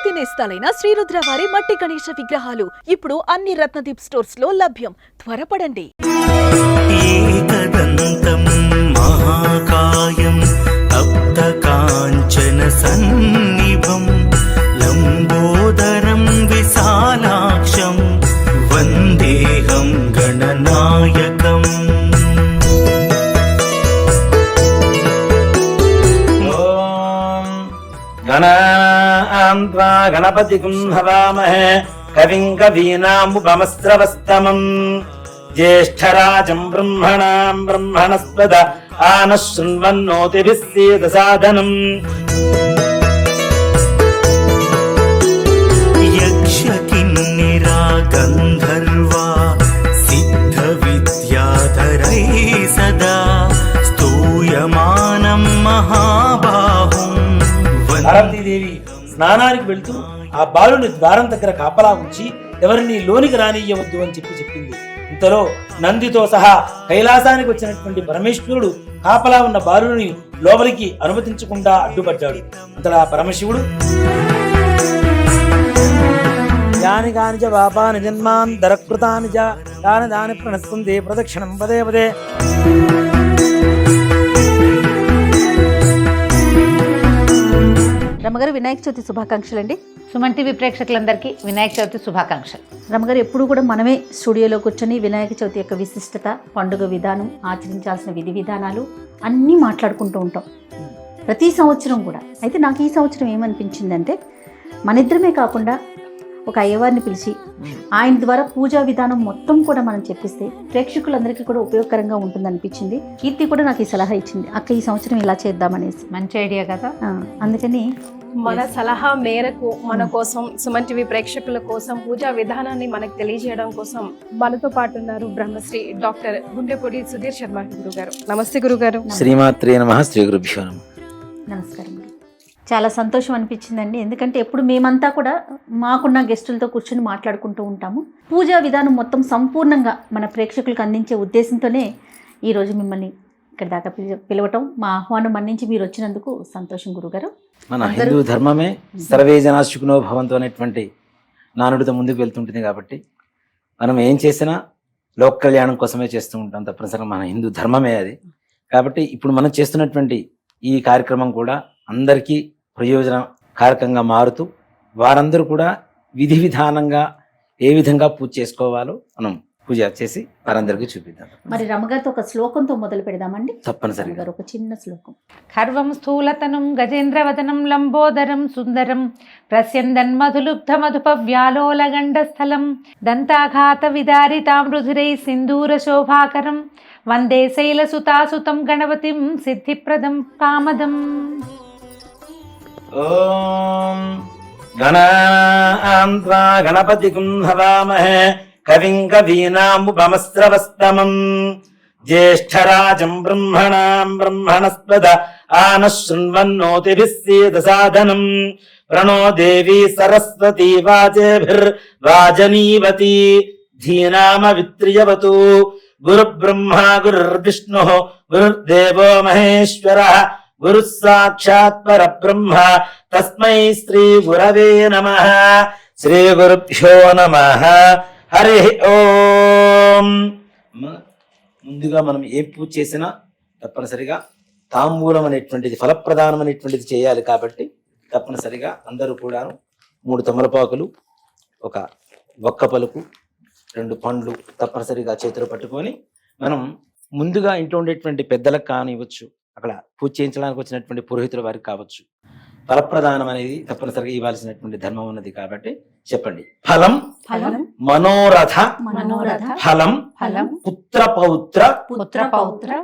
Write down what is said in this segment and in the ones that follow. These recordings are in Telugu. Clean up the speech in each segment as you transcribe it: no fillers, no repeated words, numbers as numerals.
అత్యధిక నేస్తాలైన శ్రీరుద్ర వారి మట్టి గణేశ విగ్రహాలు ఇప్పుడు అన్ని రత్నదీప్ స్టోర్స్ లో లభ్యం. త్వరపడండి. ఏకదంతం మహాకాయం తప్తకాంచన సన్నిభం లంబోదరం విశాలాక్షం వందేహం గణనాయకం. గణాన్వా గణపతిం హవామహే కవిం కవీనాముపమస్రవస్తమం జ్యేష్ఠరాజం బ్రహ్మణాం బ్రహ్మణస్పద ఆనః శృణ్వన్నోతిభిः సీదసాదనం. యక్ష కిన్నెరా గంధర్వా సిద్ధ విద్యాధరై సదా స్తూయమానం మహాబాహుం. పార్వతీదేవి స్నానానికి వెళ్తూ ఆ బాలుని ద్వారం దగ్గర కాపలా ఉంచి ఎవరిని లోనికి రానియ్యవద్దు అని చెప్పింది. ఇంతలో నందితో సహా కైలాసానికి వచ్చినటువంటి పరమేశ్వరుడు కాపలా ఉన్న బాలుని లోపలికి అనుమతించకుండా అడ్డుపడ్డాడు. అంతలా పరమశివుడు యాని కానిజ పాపాని జన్మాన్ దరకృతాని దాని దాని ప్రణస్సుంది ప్రదక్షిణం పదే పదే. రమగారు వినాయక చవితి శుభాకాంక్షలు అండి. సుమన్ టీవీ ప్రేక్షకులందరికీ వినాయక చవితి శుభాకాంక్షలు. రమగారు ఎప్పుడు కూడా మనమే స్టూడియోలో కూర్చొని వినాయక చవితి యొక్క విశిష్టత, పండుగ విధానం, ఆచరించాల్సిన విధి విధానాలు అన్నీ మాట్లాడుకుంటూ ఉంటాం ప్రతి సంవత్సరం కూడా. అయితే నాకు ఈ సంవత్సరం ఏమనిపించిందంటే, మన ఇద్దరమే కాకుండా ఒక అయ్యవారిని పిలిచి ఆయన ద్వారా పూజా విధానం మొత్తం కూడా మనం చెప్పిస్తే ప్రేక్షకులందరికీ కూడా ఉపయోగకరంగా ఉంటుందనిపించింది. కీర్తి కూడా నాకు ఈ సలహా ఇచ్చింది, అక్క ఈ సంవత్సరం ఇలా చేద్దామనేసి. మంచి ఐడియా కదా. అందుకని మన సలహా మేరకు మన కోసం, సుమన్ టీవీ ప్రేక్షకుల కోసం పూజా విధానాన్ని మనకు తెలియజేయడం కోసం మనతో పాటు ఉన్నారు బ్రహ్మశ్రీ డాక్టర్ గుండెపూడి సుధీర్ శర్మ గురుగారు. నమస్తే గురుగారు. శ్రీమాత్రే నమః. శ్రీ గురుభ్యో నమః. నమస్కారం. చాలా సంతోషం అనిపించిందండి, ఎందుకంటే ఎప్పుడు మేమంతా కూడా మాకున్న గెస్టులతో కూర్చొని మాట్లాడుకుంటూ ఉంటాము. పూజా విధానం మొత్తం సంపూర్ణంగా మన ప్రేక్షకులకు అందించే ఉద్దేశంతోనే ఈరోజు మిమ్మల్ని ఇక్కడ దాకా పిలవటం, మా ఆహ్వానం మన్నించి మీరు వచ్చినందుకు సంతోషం గురుగారు. మన హిందూ ధర్మమే సర్వే జనా సుఖినో భవంతు అనేటువంటి నానుడితో ముందుకు వెళ్తుంటుంది. కాబట్టి మనం ఏం చేసినా లోక కళ్యాణం కోసమే చేస్తూ ఉంటాం, తప్పనిసరిగా మన హిందూ ధర్మమే అది. కాబట్టి ఇప్పుడు మనం చేస్తున్నటువంటి ఈ కార్యక్రమం కూడా అందరికీ ప్రయోజనకారకంగా మారుతూ వారందరూ కూడా విధి విధానంగా ఏ విధంగా పూజ చేసుకోవాలో మనం పూజ చేసి వారందరికీ చూపిద్దాం. మరి రమగారితో ఒక శ్లోకంతో మొదలు పెడదామండి. తప్పనిసరిగా ఒక చిన్న శ్లోకం. ఖర్వం స్థూలతనం గజేంద్రవదనం లంబోదరం సుందరం ప్రస్యందన్ మధులుబ్ధ మధుపవ్యాలోలగండస్థలం దంతాఘాత విదారితాం రుధిరై సింధూర శోభాకరం వందే శైలసుతాసుతం గణపతిం సిద్ధిప్రదం కామదం. ఓం గణాన్వా గణపతిం హవామహే కవిం కవీనాముపమస్రవస్తమం జ్యేష్ఠరాజం బ్రహ్మణాం బ్రహ్మణస్పద ఆనః శృణ్వన్నోతిభిः సీదసాదనం. ప్రణో దేవీ సరస్వతీ వాజేభిర్వాజనీవతి ధీనామవిత్రియవతు. గురుబ్రహ్మా గురుర్విష్ణుః గురుర్దేవో మహేశ్వరః గురుః సాక్షాత్ పరబ్రహ్మ తస్మై శ్రీ గురవే నమః. శ్రీ గురుభ్యో నమః. హరి ఓం. ముందుగా మనం ఏ పూజ చేసినా తప్పనిసరిగా తాంబూలం అనేటువంటిది, ఫలప్రదానం అనేటువంటిది చేయాలి. కాబట్టి తప్పనిసరిగా అందరూ కూడా 3 తమలపాకులు, ఒక ఒక్క పలుకు, 2 పండ్లు తప్పనిసరిగా చేతిలో పట్టుకొని మనం ముందుగా ఇంట్లో ఉండేటువంటి పెద్దలకు కానివ్వచ్చు, అక్కడ పూజ చేయించడానికి వచ్చినటువంటి పురోహితుల వారికి కావచ్చు, ఫలప్రదానం అనేది తప్పనిసరిగా ఇవ్వాల్సినటువంటి ధర్మం ఉన్నది. కాబట్టి చెప్పండి. ఫలం మనోరథ ఫలం పుత్ర పౌత్ర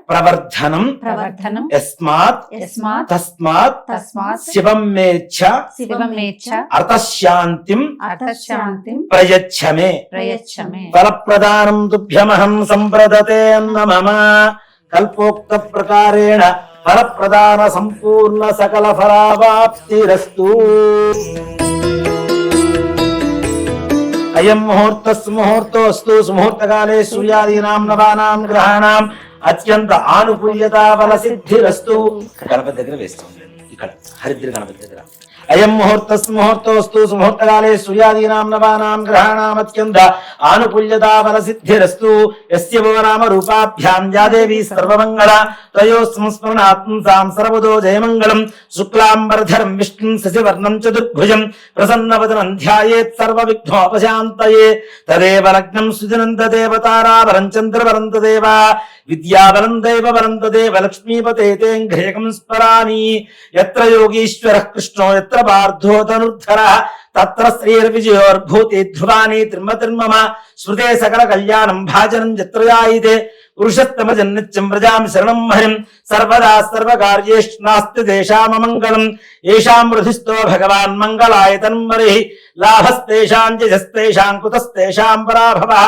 ప్రవర్ధనం యస్మాత్ తస్మాత్ శివం మేచ్ఛ అర్థశాంతిం ప్రయచ్ఛమే. ఫలప్రదానం తుభ్యమహం సంప్రదతే మమ. కల్పోక్త ప్రకారేణ ఫలప్రదాన సంపూర్ణ సకల ఫలావాప్తిరస్తు. అయం ముహూర్తస్ముహూర్తోస్తు. సుముహూర్తకాలే సూర్యాదీనాం నవానాం గ్రహాణాం అత్యంత ఆనుకూల్యత ఫల సిద్ధిరస్తు. గణపతి దగ్గర వేస్తుంది, ఇక్కడ హరిద్ర గణపతి దగ్గర. అయం ముహూర్తస్ముహూర్తోస్తు సుముహూర్తకాలే సూర్యాదీనాం నవానాం గ్రహాణాం అత్యంత ఆనుకూల్యతా బల సిద్ధిరస్తు యస్య భవ నామ రూపాభ్యాం యా దేవి సర్వమంగళ తయో సంస్మరణాత్మసాం సర్వదో జయమంగళం శుక్లాంబరధరం విష్ణుం శశివర్ణం చతుర్భుజం ప్రసన్నవదనం ధ్యాయేత్ సర్వవిఘ్నోపశాంతయే తదేవ లగ్నం సుదినం తదేవ తారావరం చంద్రవరం తదేవ విద్యావరం దైవవరం తదేవ లక్ష్మీపతే తేంఘ్రేకం స్మరామి యత్ర యోగీశ్వరః కృష్ణో యత్ర పార్థో ధనుర్ధరః తత్ర శ్రీర్విజయోర్భూతి ధ్రువాని త్రిమతిర్మమ స్మృతే సకల కళ్యాణం భాజనం యత్ర జాయితే పురుషత్తమ జన్నిత్యం వ్రజాం శరణం హరిం సర్వదా సర్వకార్యేషు నాస్తి దేశామమంగళం ఏషాం హృదిస్థో భగవాన్ మంగళాయ తన్మరిః లాభస్తేషాం జస్తేషాం కుతస్తేషాం పరాభవః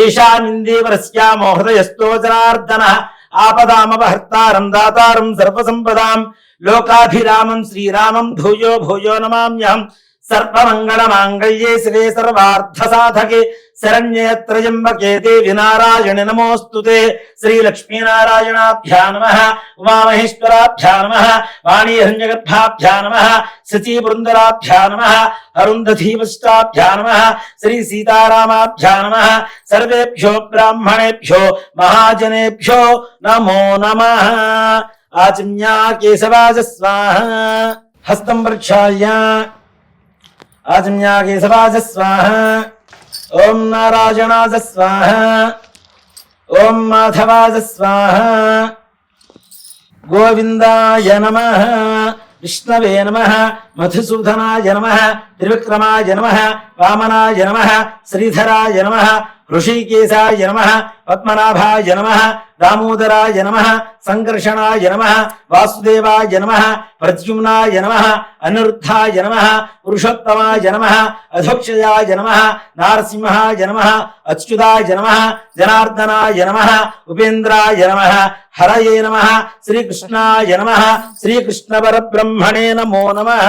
ఏషామిందేవరస్యామో హృదయస్థో జనార్దనః ఆపదామపహర్తారం దాతారం సర్వసంపదాం లోకాభిరామం శ్రీరామం భూయో భూయో నమామ్యహం సర్వమంగళమాంగళ్యే శివే సర్వార్థసాధకే శరణ్యే త్రయంబకే దేవి నారాయణి నమోస్తుతే శ్రీలక్ష్మీనారాయణాభ్యా నమః ఉమామహేశ్వరాభ్యా నమః వాణీహిరణ్యగర్భాభ్యా నమః శచీబృందరాభ్యా నమః అరుంధధీవష్టాభ్యా నమః శ్రీ సీతారామాభ్యా నమః సర్వేభ్యో బ్రాహ్మణేభ్యో మహాజనేభ్యో నమో నమః ఆచమ్యా కేశవాజ స్వాహ హస్తం ప్రక్షాళ్య ఆచమ్యా కేశవాజ స్వాహ ఓం నారాయణాజ స్వాహ ఓం మాధవాజ స్వాహ గోవిందాయ నమః విష్ణవే నమః మధుసూదనాయ నమః త్రివిక్రమాయ నమః వామనాయ నమః శ్రీధరాయ నమః ఋషికేశాయ నమః పద్మనాభాయ నమః దామోదరాయ నమః సంకర్షణాయ నమః వాసుదేవాయ నమః ప్రద్యుమ్నాయ నమః అనిరుద్ధాయ నమః పురుషోత్తమాయ నమః అధోక్షయాయ నమః నారసింహాయ నమః అచ్యుతాయ నమః జనార్దనాయ నమః ఉపేంద్రాయ నమః హరయే నమః శ్రీకృష్ణాయ నమః శ్రీకృష్ణ పరబ్రహ్మణే నమో నమః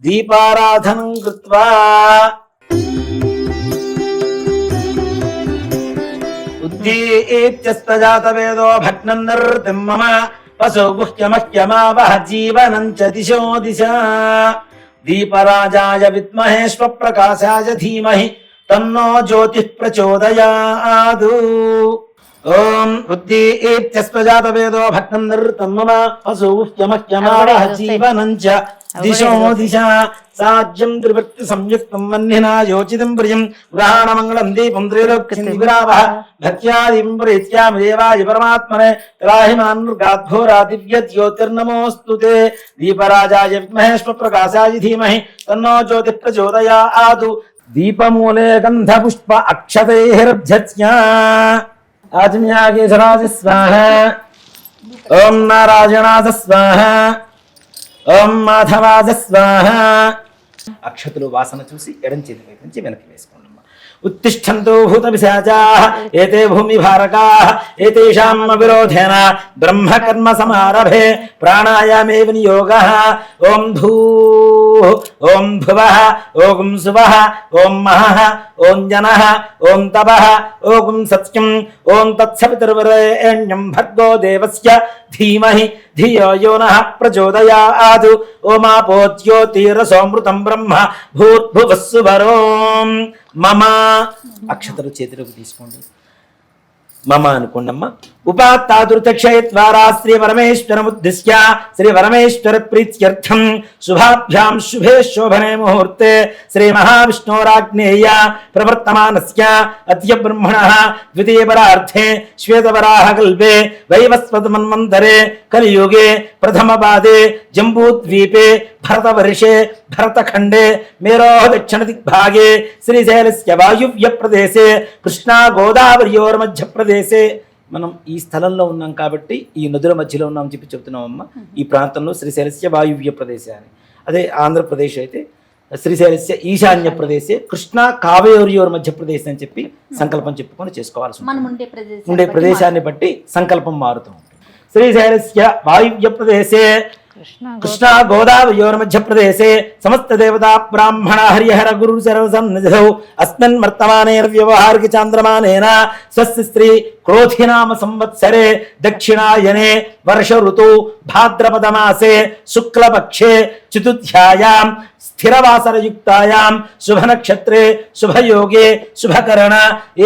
దీపారాధనం కృత్వా ఉద్దీప్యస్తజాతవేదో భగ్నం నిర్తిం మమ పశు గుహ్యమహ్యమావహ జీవనం చ దిశో దిశ దీపరాజాయ విద్మహే స్వప్రకాశాయ ధీమహి తన్నో జ్యోతిః ప్రచోదయాదు ఓం ఉద్దీప్యస్తజాతవేదో భగ్నం నిర్తిం మమ పశు గుహ్యమహ్యమావహ జీవనం చ దిశో దిశ సాజ్యం త్రిభక్తి సంయుక్తం వన్నినా యోచితం ప్రియం గ్రహాణమంగళం దీపం త్రైలోక్యం విరావః భక్త్యాదిం ప్రీత్యామి దేవాయ పరమాత్మనే త్రాహిమాన్గాద్ఘోరా దివ్య జ్యోతిర్నమోస్తుతే దీపరాజాయ విద్మహే స్వప్రకాశాయ ధీమహి తన్నో జ్యోతిః ప్రచోదయాదు దీపమూలే గంధపుష్ప అక్షతైర్భ్యత్స్య ఆచమ్యా కేశరాజ స్వాహ ఓం నారాయణాజ స్వాహ ఓం మాధవాజ స్వాహ అక్షతులు వాసన చూసి ఎడం చేతి వైపు నుంచి వెనక్కి వేసుకోండి. ఉత్తిష్టంతో భూత పిశాచాః ఏతే భూమి భారకాః ఏతేషాం విరోధేన బ్రహ్మకర్మ సమారభే ప్రాణాయామే వినియోగః ఓం భూః ఓం భువః ఓం సువః ఓం మహః ఓం జనః ఓం తపః ఓం సత్యం ఓం తత్సవితుర్వరేణ్యం భర్గో దేవస్య ధీమహి ధియో యో నః ప్రచోదయాత్ ఓమాపో జ్యోతిరసోమృతం బ్రహ్మ భూర్భువస్సువరోం మమ అక్షతలు చేతిలోకి తీసుకోండి. మమ అనుకోండమ్మ. ఉపాత్తాదుర్తక్షయ ద్వారా శ్రీ పరమేశ్వరముద్దిశ్య శ్రీ పరమేశ్వర ప్రీత్యర్థం శుభాభ్యాం శుభే శోభనే ముహూర్తే శ్రీ మహావిష్ణోరాగ్నేయ ప్రవర్తమానస్య అద్య బ్రహ్మణః ద్వితీయపరార్థే శ్వేతవరాహ కల్పే వైవస్వత మన్వంతరే కలియుగే ప్రథమపాదే జంబూద్వీపే భరతవర్షే భరతఖండే మేరోః దక్షిణ దిగ్భాగే శ్రీశైలస్య వాయువ్య ప్రదేశే కృష్ణా గోదావరియోర్మధ్య ప్రదేశే. మనం ఈ స్థలంలో ఉన్నాం కాబట్టి ఈ నదుల మధ్యలో ఉన్నాం చెప్పి చెప్తున్నామమ్మా. ఈ ప్రాంతంలో శ్రీశైలస్య వాయువ్య ప్రదేశ అని, అదే ఆంధ్రప్రదేశ్ అయితే శ్రీశైలస్య ఈశాన్య ప్రదేశే కృష్ణా కావేరియోర్ మధ్య ప్రదేశ్ అని చెప్పి సంకల్పం చెప్పుకొని చేసుకోవాల్సి ఉండే ప్రదేశాన్ని బట్టి సంకల్పం మారుతూ ఉంటుంది. శ్రీశైలస్య వాయువ్య ప్రదేశే కృష్ణా గోదావరియోర్ మధ్యప్రదేశే సమస్త దేవతా బ్రాహ్మణ హరిహర గురు సర్వసన్నిధౌ అస్మిన్ వర్తమానేర్వ్యవహారిక చాంద్రమానేన స్వస్తి స్త్రీ క్రోధినామ సంవత్సరే దక్షిణాయనే వర్ష ఋతు భాద్రపద మాసే శుక్లపక్షే చతుర్థ్యాయాం స్థిరవాసరయుక్తాయాం శుభనక్షత్రే శుభయోగే శుభకరణ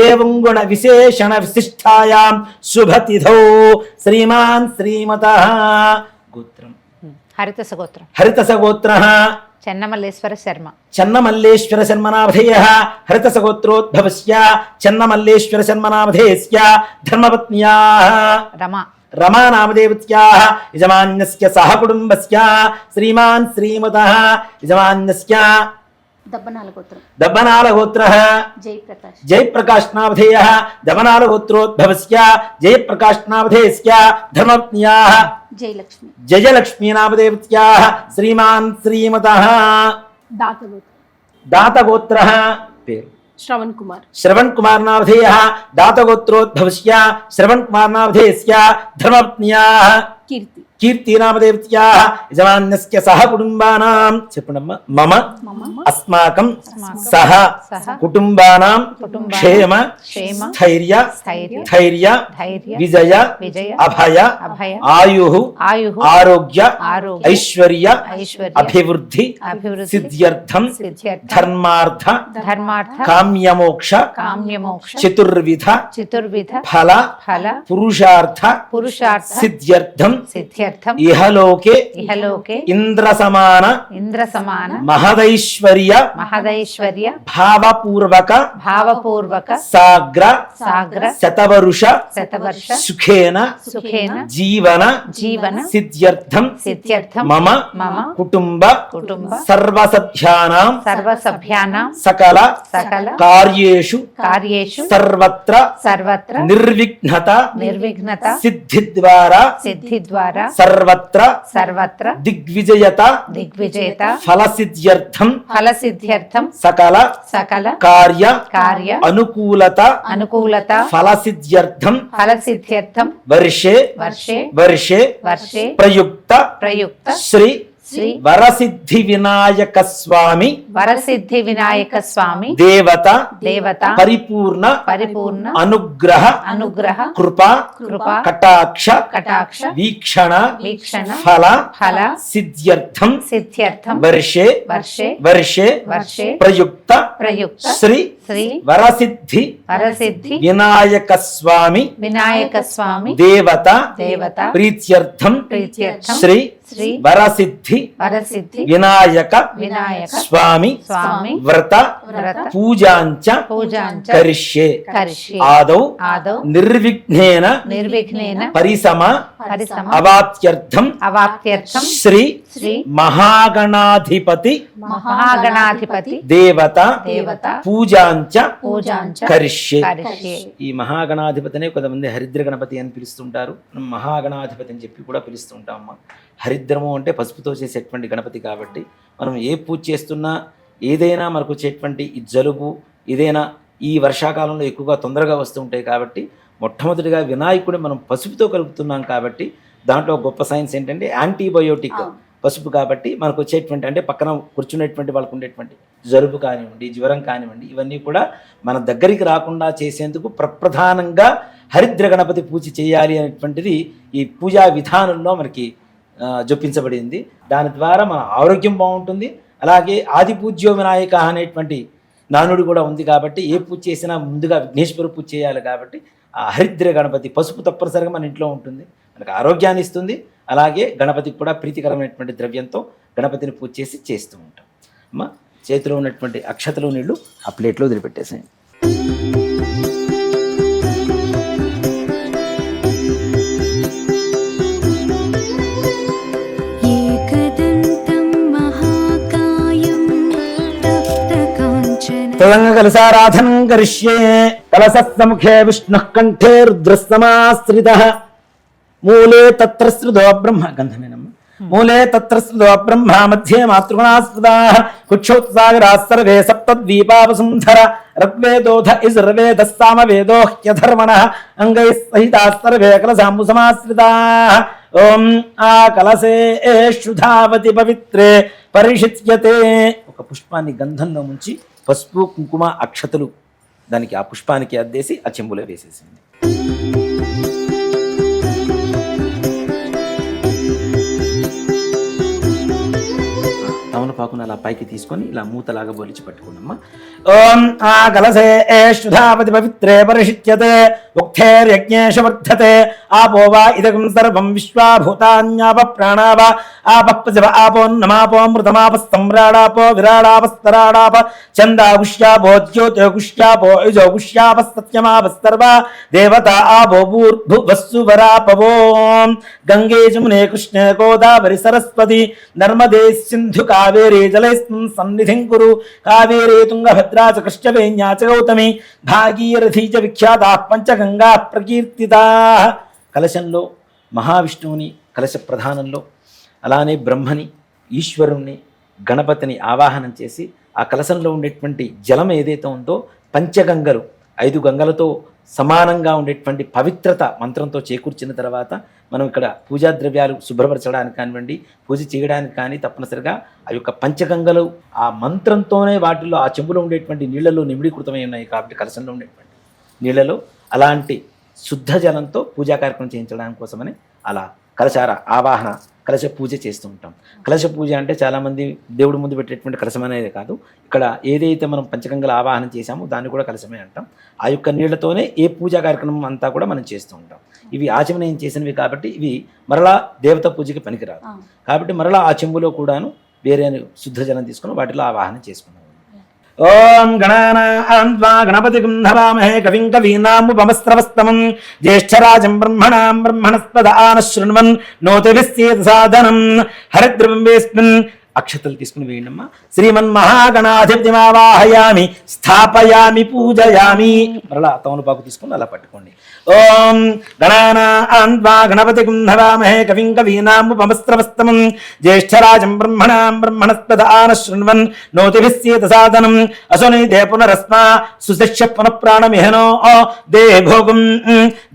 ఏవం గుణ విశేషణ విశిష్టాయాం శుభతిథౌ శ్రీమాన్ శ్రీమతః గోత్రం హరితసగోత్రః చెన్నమల్లేశ్వర శర్మ చెన్నమల్లేశ్వర శర్మనామధేయః హరితసగోత్రోద్భవస్య చెన్నమల్లేశ్వర శర్మనామధేయస్య ధర్మపత్న్యాః रमा नामदेवत्याः यजमान्यस्य सह कुटुम्बस्य श्रीमान् श्रीमतः यजमान्यस्य दब्बनालगोत्रः जयप्रकाश नामधेयः दब्बनालगोत्रोद्भवस्य जयप्रकाश नामधेयस्य धर्मपत्न्याः जयलक्ष्मी नामदेवत्याः श्रीमान् श्रीमतः दातगोत्रः पेरु श्रवण कुमार नामधेयः दातगोत्रोद्भवस्य श्रवण कुमार नामधेयस्य धर्मपत्न्याः कीर्ति नामदेवत्याः यजमान्यस्य सह कुटुम्बानां చెప్పండమ్మ మమ అస్మాకం సహ కుటుంబానాం క్షేమ స్థైర్య విజయ అభయ ఆయుః ఆరోగ్య ఐశ్వర్య అభివృద్ధి సిద్ధ్యర్థం ధర్మార్థ కామ్యమోక్ష చతుర్విధ ఫల పురుషార్థ సిద్ధ్యర్థం ఇహలోకే ఇంద్ర సమాన మహదైశ్వర్య భావపూర్వక సాగ్ర శతవరుష సుఖేన జీవన సిద్ధ్యర్థం మమ కుటుంబ సర్వసభ్యానాం సకల కార్యేషు సర్వత్ర నిర్విఘ్నత సిద్ధి ద్వారా సర్వత్ర దిగ్విజయత ఫలసిద్ధ్యర్థం సకల కార్య అనుకూలత ఫలసిద్ధ్యర్థం వర్షే ప్రయుక్త శ్రీ వరసిద్ధి వినాయక స్వామి దేవత పరిపూర్ణ అనుగ్రహ కృపా కటాక్ష వీక్షణ ఫల సిద్ధ్యర్థం వర్షే ప్రయుక్త శ్రీ వరసిద్ధి వినాయక స్వామి దేవత ప్రీత్యర్థం శ్రీ వరసిద్ధి వినాయక స్వామి వ్రత పూజాంచ కరిష్యే ఆదౌ నిర్విఘ్నేన పరిసమ అవాప్త్యర్థం శ్రీ మహాగణాధిపతి దేవత పూజాంచ కరిష్యే. ఈ మహాగణాధిపతినే కొంతమంది హరిద్ర గణపతి అని పిలుస్తుంటారు, మహాగణాధిపతి అని చెప్పి కూడా పిలుస్తుంటాం. అమ్మ హరిద్రము అంటే పసుపుతో చేసేటువంటి గణపతి కాబట్టి మనం ఏ పూజ చేస్తున్నా ఏదైనా మనకు వచ్చేటువంటి ఈ జలుబు ఏదైనా ఈ వర్షాకాలంలో ఎక్కువగా తొందరగా వస్తూ ఉంటాయి కాబట్టి మొట్టమొదటిగా వినాయకుడు మనం పసుపుతో కలుపుతున్నాం కాబట్టి దాంట్లో గొప్ప సైన్స్ ఏంటంటే యాంటీబయోటిక్ పసుపు కాబట్టి మనకు వచ్చేటువంటి అంటే పక్కన కూర్చునేటువంటి వాళ్ళకు ఉండేటువంటి జలుబు కానివ్వండి జ్వరం కానివ్వండి ఇవన్నీ కూడా మన దగ్గరికి రాకుండా చేసేందుకు ప్రప్రధానంగా హరిద్ర గణపతి పూజ చేయాలి అనేటువంటిది ఈ పూజా విధానంలో మనకి జొప్పించబడింది. దాని ద్వారా మన ఆరోగ్యం బాగుంటుంది. అలాగే ఆది పూజ్యో వినాయక అనేటువంటి నానుడు కూడా ఉంది కాబట్టి ఏ పూజ చేసినా ముందుగా విఘ్నేశ్వర పూజ చేయాలి కాబట్టి ఆ హరిద్ర గణపతి పసుపు తప్పనిసరిగా మన ఇంట్లో ఉంటుంది, మనకు ఆరోగ్యాన్ని ఇస్తుంది. అలాగే గణపతికి కూడా ప్రీతికరమైనటువంటి ద్రవ్యంతో గణపతిని పూజ చేస్తూ ఉంటాం. అమ్మ చేతిలో ఉన్నటువంటి అక్షతలు నీళ్లు ఆ ప్లేట్లో వదిలిపెట్టేసాయి. తదంగ కలసారాధనం కరిష్యే. కలసముఖే విష్ణుః కంఠే రుద్రస్తమాశ్రితః మూలే తత్రశ్రుతో బ్రహ్మ గంధమేనమ్మ మూలే తత్రశ్రుతో బ్రహ్మ మధ్యే మాతృగుణాశ్రితాః కుక్షౌత్సాగరాः సర్వే సప్తద్వీపావసుంధర ఋగ్వేదోధ యజుర్వేదः సామవేదో హ్యధర్మణः అంగైः సహితాः సర్వే కలసాంబుసమాశ్రితాः. ఓం ఆ కలశేషుధావతి పవిత్రే పరిషిత్యతే. ఒక పుష్పాన్ని గంధంలో ముంచి పసుపు కుంకుమ అక్షతలు దానికి ఆ పుష్పానికి అద్దేసి ఆ చెంబులో వేసేసింది. తమలపాకును అలా పైకి తీసుకొని ఇలా మూతలాగా బొలిచి పట్టుకున్నమ్మా. ఓం ఆ కలశేషుధావతి పవిత్రే పరిషిత్యతే ఉక్తేర్యజ్ఞేష వర్ధతే ఆపో వా ఇదగం సర్వం విశ్వాభూతాన్యాప ప్రాణావ ఆపః ఆపోన్నమాపోమృతమాప సమ్రాడాపో విరాడాపస్తరాడాప చందాగుష్యాపో జ్యోతిగుష్యాపో యజోగుష్యాప సత్యమాపస్తర్వ దేవత ఆపో భూర్భువస్సువరాపవో. గంగే జమునే కృష్ణే గోదావరి సరస్వతి నర్మదే సింధు కావేరీ జలైస్మిన్ సన్నిధిం కురు. కావేరీ తుంగభద్రా చ కృష్ణవేణ్యా చ గౌతమి భాగీరథీ చ విఖ్యాతా పంచగంగా ప్రకీర్తితా. కలశంలో మహావిష్ణువుని కలశ ప్రధానంలో, అలానే బ్రహ్మని, ఈశ్వరుణ్ణి, గణపతిని ఆవాహనం చేసి ఆ కలశంలో ఉండేటువంటి జలం ఏదైతే ఉందో పంచగంగలు 5 గంగలతో సమానంగా ఉండేటువంటి పవిత్రత మంత్రంతో చేకూర్చిన తర్వాత మనం ఇక్కడ పూజా ద్రవ్యాలు శుభ్రపరచడానికి కానివ్వండి, పూజ చేయడానికి కానీ తప్పనిసరిగా ఆ యొక్క పంచగంగలు ఆ మంత్రంతోనే వాటిల్లో ఆ చెంబులో ఉండేటువంటి నీళ్లలో నిమిడీకృతమై ఉన్నాయి. కాబట్టి కలశంలో ఉండేటువంటి నీళ్లలో అలాంటి శుద్ధ జలంతో పూజా కార్యక్రమం చేయించడానికి కోసమని అలా కలశార ఆవాహన కలశ పూజ చేస్తూ ఉంటాం. కలశ పూజ అంటే చాలామంది దేవుడి ముందు పెట్టేటువంటి కలశం అనేది కాదు, ఇక్కడ ఏదైతే మనం పంచగంగల ఆవాహనం చేశామో దాన్ని కూడా కలశమే అంటాం. ఆ యొక్క నీళ్లతోనే ఏ పూజా కార్యక్రమం అంతా కూడా మనం చేస్తూ ఉంటాం. ఇవి ఆచమనం చేసినవి కాబట్టి ఇవి మరలా దేవత పూజకి పనికిరాదు. కాబట్టి మరలా ఆ చెంబులో కూడాను వేరే శుద్ధ జలం తీసుకుని వాటిలో ఆవాహనం చేసుకున్నాం. ఓం గణానాం త్వా గణపతిం హవామహే కవిం కవీనాముపమస్రవస్తమం జ్యేష్ఠరాజం బ్రహ్మణాం బ్రహ్మణస్పద ఆనశృణ్వన్ నోతిభిస్సేద సాధనం హరిద్రవింబేస్మిన్. అక్షతలు తీసుకుని వేయండమ్మా. శ్రీమన్మహాగణాధిపతిమావాహయామి స్థాపయామి పూజయామి. మరలా తమలపాకు తీసుకుని అలా పట్టుకోండి. ఓం గణానాం త్వా గణపతిం హవామహే కవిం కవీనాముపమస్రవస్తమం జ్యేష్ఠరాజం బ్రహ్మణాం బ్రహ్మణస్పద ఆనశృణ్వన్ నోతిభిస్సేద సాధనం అసునీతే పునరస్మా సుశిష్య పునఃప్రాణమిహనో దే భోగం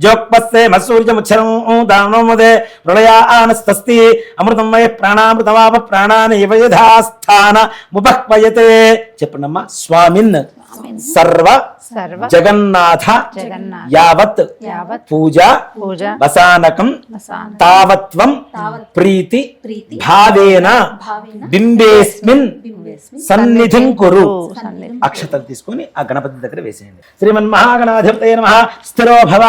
జోక్పస్సే మసూర్యముచ్చరం దానోమదే ప్రళయా ఆనస్తస్తి అమృతం వయ ప్రాణామృతమాప ప్రాణాని యథాస్థాన ముపహ్వయతే. చెప్పండమ్మా. స్వామిన్ సర్వ జగన్నాథ యావత్ పూజ వసానకం తావత్వం ప్రీతి భావేన బింబేస్మిన్ సన్నిధిం కురు. అక్షతలు తీసుకొని ఆ గణపతి దగ్గర వేసేయండి. శ్రీమన్మహాగణాధిపతయే నమః. స్థిరో భవ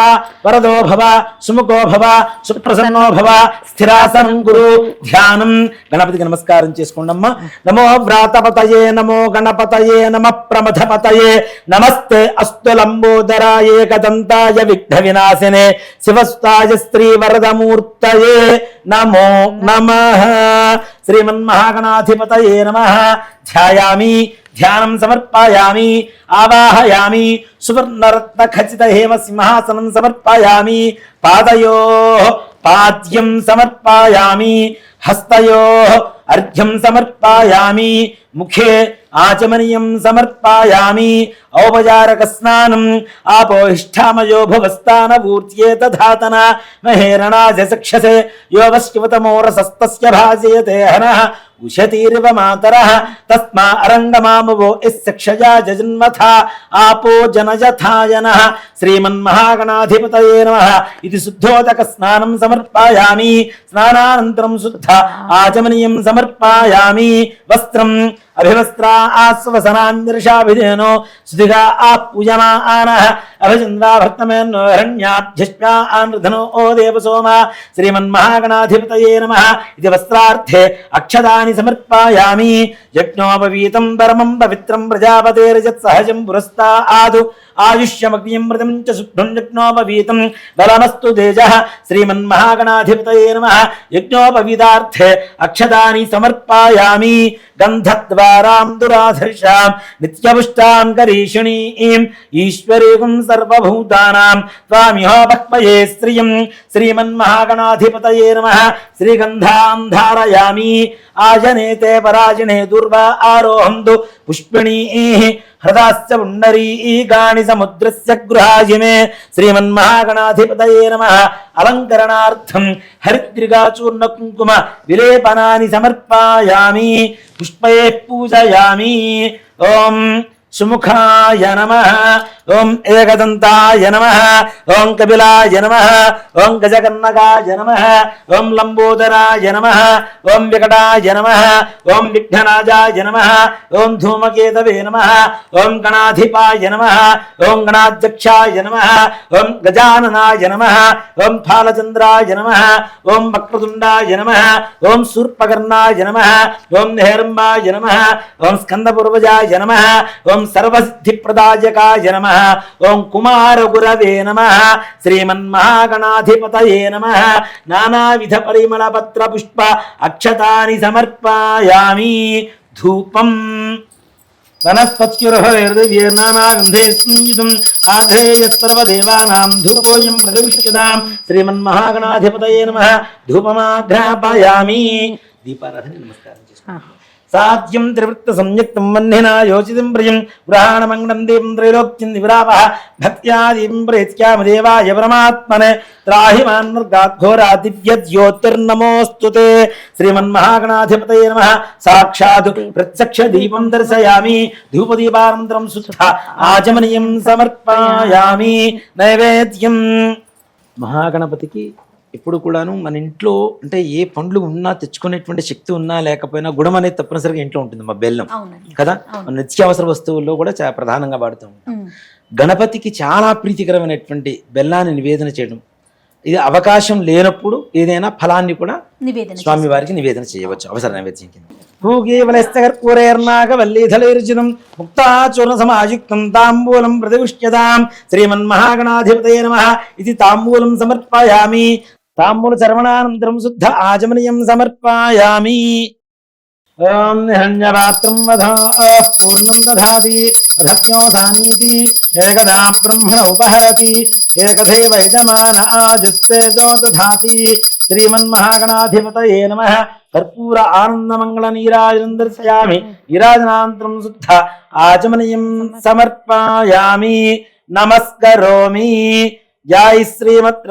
వరదో భవ సుముఖో భవ సుప్రసన్నో భవ స్థిరాసనం కురు. ధ్యానం. గణపతికి నమస్కారం చేసుకోండమ్మా. నమో వ్రాతపతయే నమో గణపతయే నమ ప్రమథపతయే నమస్తే అస్తు లంబోదరాయ ఏకదంతాయ విఘ్న వినాశినే శివస్తాయ శ్రీ వరదమూర్తయే నమో నమః. శ్రీమన్మహాగణాధిపతయే నమః. ధ్యాయామి. ధ్యానం సమర్పయామి. ఆవాహయామి. సువర్ణరత్న ఖచిత హేమ సింహాసనం సమర్పయామి. పాదయోః పాద్యం సమర్పయామి. హస్తయోః అర్ఘ్యం సమర్పయామి. ముఖే ఆచమనీయం సమర్పయామి. ఔపచారక స్నానం. ఆపోహిష్టామయో భవస్థాన పూర్త్యేత ధాతన మహేరణాజ సక్షసే యోవశివతమోరసస్తస్య భాజయతే హనః ఉషతీరివ మాతరః తస్మా అరంగమామవో ఇస్సక్షజా జజన్మథ ఆపో జనజథాయనః. శ్రీమన్మహాగణాధిపతయే నమః. ఇది శుద్ధోదక స్నానం సమర్పయామి. స్నానానంతరం శుద్ధ ఆచమనీయం సమర్పయామి. వస్త్రం అభివస్త్రా ఆస్వసనాన్యర్షాభిధేనో సుధిగా ఆపూజమానః అభిచంద్రాభర్తమేన్నో హిరణ్యాభ్యశ్వానృధనో ఓ దేవసోమ. శ్రీమన్మహాగణాధిపతయే నమః. ఇది వస్త్రార్థే అక్షతాని సమర్పయామి. యజ్ఞోపవీతం పరమం పవిత్రం ప్రజాపతేర్యత్ సహజం పురస్తాదు ఆయుష్యమగ్నిమృతం చ శుద్ధం యజ్ఞోపవీతం బలమస్తు తేజః. శ్రీమన్మహాగణాధిపతయే నమః. యజ్ఞోపవీతార్థే అక్షతాని సమర్పయామి. గంధద్వారాం దురాధర్షాం నిత్యపుష్టాం కరీషిణీం ఈశ్వరీం సర్వభూతానాం త్వామిహోపక్వయే శ్రియం. శ్రీమన్మహాగణాధిపతయే నమః. శ్రీగంధాం ధారయామి. ఆజనేతే పరాజినే దుర్వా ఆరోహంతు పుష్పిణీః హృదాశ్చ పుండరీకాణి సముద్రస్య గృహాజిమే. శ్రీమన్మహాగణాధిపతయే నమః. అలంకరణార్థం హరిద్రిగాచూర్ణ కుంకుమ విలేపనాని సమర్పయామి పుష్పై పూజయామి. ఓం సుముఖాయ నమః, ఓం ఏకదంతాయ నమః, ఓం కపిలాయ నమః, ఓం గజకర్ణకాయ నమః, ఓం లంబోదరాయ నమః, ఓం వికటాయ నమః, ఓం విఘ్నరాజాయ నమః, ఓం ధూమకేతవే నమః, ఓం గణాధిపాయ నమః, ఓం గణాధ్యక్షాయ నమః, ఓం గజాననాయ నమః, ఓం ఫాలచంద్రాయ నమః, ఓం వక్రతుండాయ నమః, ఓం శూర్పకర్ణాయ నమః, ఓం నిహరంబాయ నమః, ఓం స్కందపూర్వజాయ నమః, ఓం సర్వసిద్ధిప్రదాయకాయ నమః, ఓం కుమారగురవే నమః, శ్రీమన్మహాగణాధిపతయే నమః. నానావిధ పరిమళపత్ర పుష్ప అక్షతాని సమర్పయామి. ధూపం వనస్పత్యుర్హైర్దివ్యేర్నానాగంధైః ఆఘ్రేయస్సర్వదేవానాం ధూపోయం ప్రతిష్ఠితాం. శ్రీమన్మహాగణాధిపతయే నమః. ధూపమాఘ్రాపయామి. దీపారాధన నమస్కారం చేసుకోండి. సాధ్యం త్రివృత్త సంయుక్తం వన్నినా యోచితం ప్రియం గ్రహాణమంగళం దీపం త్రైలోక్యం విరావః భక్త్యా దీపం ప్రేత్యామ దేవాయ పరమాత్మనే త్రాహి మాన్మర్గాఘోరా దివ్య జ్యోతిర్నమోస్తుతే. శ్రీమన్మహాగణాధిపతయే నమః. సాక్షాత్ ప్రత్యక్ష దీపం దర్శయామి. ధూపదీపానంతరం శుద్ధ ఆచమనీయం సమర్పయామి. నైవేద్యం మహాగణపతికి ఎప్పుడు కూడాను మన ఇంట్లో అంటే ఏ పండ్లు ఉన్నా తెచ్చుకునేటువంటి శక్తి ఉన్నా లేకపోయినా గుణం అనేది తప్పనిసరిగా ఇంట్లో ఉంటుంది. మా బెల్లం అవునండి. కదా, మన నిత్యావసర వస్తువుల్లో కూడా చాలా ప్రధానంగా వాడుతూ ఉంటాం. గణపతికి చాలా ప్రీతికరమైనటువంటి బెల్లాన్ని నివేదన చేయడం, ఇది అవకాశం లేనప్పుడు ఏదైనా ఫలాన్ని కూడా నివేదన స్వామి వారికి నివేదన చేయవచ్చు అవసర నైవేద్యం కింద. పూగేవలస్తకర్పూరైర్నాగవల్లీధలైర్జితం ముక్తాచూర్ణ సమాయుక్తం తాంబూలం ప్రతిష్ఠ్యతాం. శ్రీమన్మహాగణాధిపతయే నమః. ఇది తాంబూలం సమర్పయామి. తాంబూల చర్వణానంతరం శుద్ధ ఆచమనీయం సమర్పయామి. ఓం నిహన్యపాత్రం వధా పూర్ణం దధాతి అధజ్ఞోధానీతి ఏకదా బ్రహ్మణ ఉపహరతి ఏకథైవ యజమాన ఆజుస్తేజో దధాతి. శ్రీమన్మహాగణాధిపతయే నమః. కర్పూర ఆనందమంగళ నీరాజనం దర్శయామి. నీరాజనానంతరం శుద్ధ ఆచమనీయం సమర్పయామి. నమస్కరోమి. జై శ్రీమద్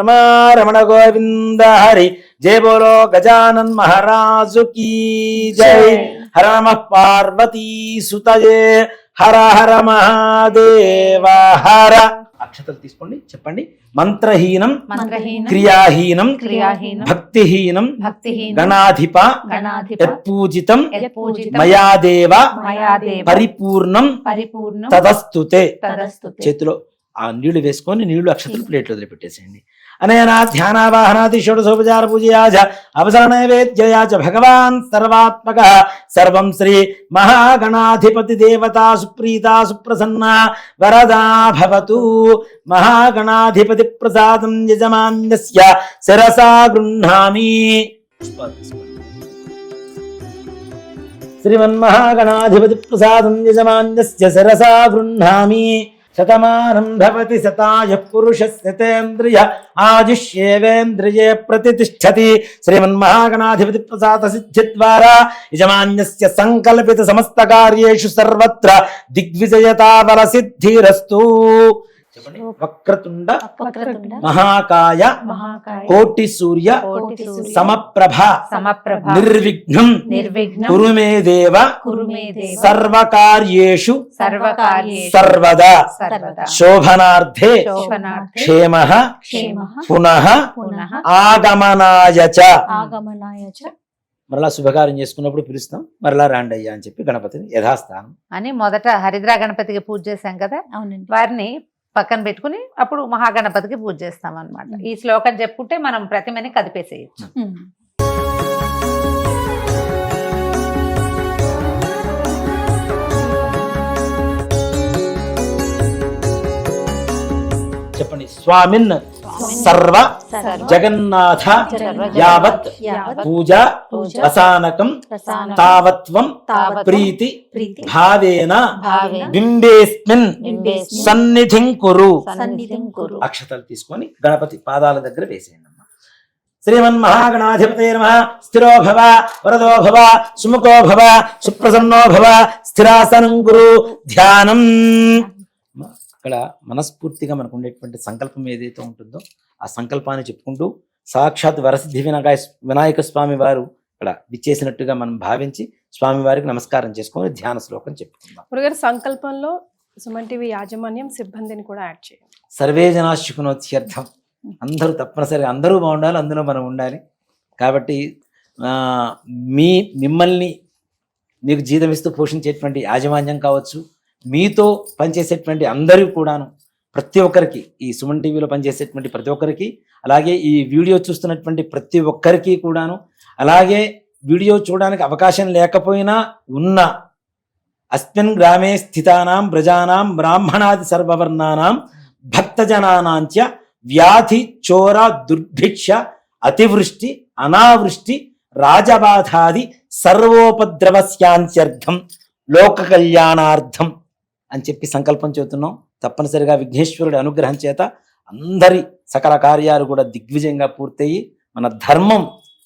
రమణ గోవింద హరి. జయ బోలో గజానన్ మహారాజు కీ జై. హర నమః పార్వతీ సుతయే. హర హర మహాదేవ హర. అక్షతలు తీసుకోండి, చెప్పండి. మంత్రహీనం మంత్రహీనం క్రియాహీనం క్రియాహీనం భక్తిహీనం భక్తిహీనం గణాధిప గణాధిప యత్పూజితం యత్పూజితం మయాదేవ మయాదేవ పరిపూర్ణం పరిపూర్ణం తదస్తుతే. తదస్తుతే. చేతిలో ఆ నీళ్లు వేసుకొని నీళ్లు అక్షతలు ప్లేట్లు వదిలిపెట్టేసేయండి. అనయనా ధ్యానావాహనాది షోడశోపచార పూజయాచ అవసర నైవేద్యయాచ భగవాన్ సర్వాత్మక సర్వం శ్రీ మహాగణాధిపతి దేవతా సుప్రీతా సుప్రసన్న వరదా భవతు. మహాగణాధిపతి ప్రసాదం యజమాన్యస్య శిరసా గృహ్ణామి. శ్రీమన్మహాగణాధిపతి ప్రసాదం యజమాన్యస్య శిరసా గృహ్ణామి. శతమానం భవతి శతాయ పురుషస్యతేంద్రియ ఆయుష్యేవేంద్రియే ప్రతిష్టతి. శ్రీమన్మహాగణాధిపతి ప్రసాద సిద్ధి ద్వారా యజమాన్యస్య సంకల్పిత సమస్త కార్యేషు సర్వత్ర దిగ్విజయతావర సిద్ధిరస్తు. వక్రతుండ వక్రతుండ మహాకాయ మహాకాయ కోటి సూర్య కోటి సూర్య సమప్రభ సమప్రభ నిర్విఘ్నం నిర్విఘ్నం కురు మే దేవ కురు మే దేవ సర్వకార్యేషు సర్వకార్యేషు సర్వదా సర్వదా శోభనార్థే శోభనార్థే క్షేమః క్షేమః పునః పునః ఆగమనాయ చ. ఆగమనాయ చ. మరలా శుభకార్యం చేసుకున్నప్పుడు పిలుస్తాం, మరలా రాండి అయ్యా అని చెప్పి గణపతిని యథాస్థానం. అని మొదట హరిద్రా గణపతికి పూజ చేశాం కదా, అవునండి. వారిని పక్కన పెట్టుకుని అప్పుడు మహాగణపతికి పూజ చేస్తాం అన్నమాట. ఈ శ్లోకం చెప్పుకుంటే మనం ప్రతిమని కదిపేసేయచ్చు. ఉమ్. చెప్పండి. స్వామిన్ సర్వ సర్వ జగన్నాథ జగన్నాథ యావత్ యావత్ పూజ పూజ రసానకం ప్రసాదం తావత్వం తావత్వం ప్రీతి ప్రీతి భావేన భావేన బింబేస్మిన్ బింబేస్మిన్ సన్నిధిం కురు. సన్నిధిం కురు. అక్షతలు తీసుకొని గణపతి పాదాల దగ్గర వేసేయండి. శ్రీమన్మహాగణాధిపతయే నమః. స్థిరో భవ వరదో భవ సుముఖో భవ సుప్రసన్నో భవ స్థిరాసనం కురు. ధ్యానం. ఇక్కడ మనస్ఫూర్తిగా మనకు ఉండేటువంటి సంకల్పం ఏదైతే ఉంటుందో ఆ సంకల్పాన్ని చెప్పుకుంటూ సాక్షాత్ వరసిద్ధి వినాయక స్వామి వారు ఇక్కడ విచ్చేసినట్టుగా మనం భావించి స్వామివారికి నమస్కారం చేసుకొని ధ్యాన శ్లోకం చెప్పుకుందాం. గురుగారు సంకల్పంలో సుమన్ టీవీ యాజమాన్యం సిబ్బందిని కూడా యాడ్ చేయండి. సర్వే జనాశుకునోత్యర్థం, అందరూ తప్పనిసరిగా అందరూ బాగుండాలి, అందులో మనం ఉండాలి. కాబట్టి మిమ్మల్ని మీకు జీతం ఇస్తూ పోషించేటువంటి యాజమాన్యం కావచ్చు, మీతో పనిచేసేటువంటి అందరూ కూడాను, ప్రతి ఒక్కరికి, ఈ సుమన్ టీవీలో పనిచేసేటువంటి ప్రతి ఒక్కరికి, అలాగే ఈ వీడియో చూస్తున్నటువంటి ప్రతి ఒక్కరికి కూడాను, అలాగే వీడియో చూడడానికి అవకాశం లేకపోయినా ఉన్న అస్మిన్ గ్రామే స్థితానాం ప్రజానాం బ్రాహ్మణాది సర్వవర్ణానాం భక్తజనానాంచ వ్యాధి చోర దుర్భిక్ష అతివృష్టి అనావృష్టి రాజబాధాది సర్వోపద్రవస్యాంత్యర్థం లోక కళ్యాణార్థం అని చెప్పి సంకల్పం చెబుతున్నాం. తప్పనిసరిగా విఘ్నేశ్వరుడి అనుగ్రహం చేత అందరి సకల కార్యాలు కూడా దిగ్విజయంగా పూర్తయి మన ధర్మం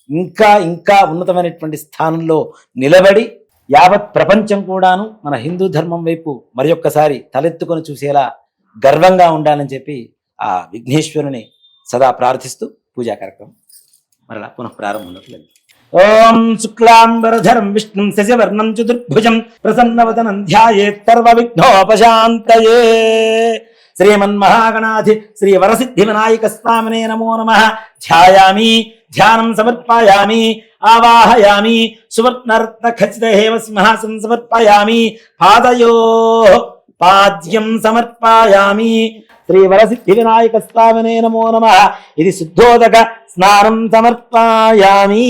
ఇంకా ఇంకా ఉన్నతమైనటువంటి స్థానంలో నిలబడి యావత్ ప్రపంచం కూడాను మన హిందూ ధర్మం వైపు మరి ఒక్కసారి తలెత్తుకొని చూసేలా గర్వంగా ఉండాలని చెప్పి ఆ విఘ్నేశ్వరుని సదా ప్రార్థిస్తూ పూజా కార్యక్రమం మరలా పునః ప్రారంభంలోకి. ఓం శుక్లాంబరధరం విష్ణుం శశివర్ణం చతుర్భుజం ప్రసన్నవదనం ధ్యాయేత్ సర్వ విఘ్నోపశాంతయే. శ్రీమన్మహాగణాధి శ్రీ వరసిద్ధి వినాయక స్వామినే నమో నమః. ధ్యాయామి, ధ్యానం సమర్పయామి, ఆవాహయామి, సువర్ణరత్న ఖచ్చిత హేమ సింహాసనం సమర్పయామి, పాదయో పాద్యం సమర్పయామి. శ్రీ వరసిద్ధి వినాయక స్వామినే నమో నమః. ఇది శుద్ధోదక స్నానం సమర్పయామి.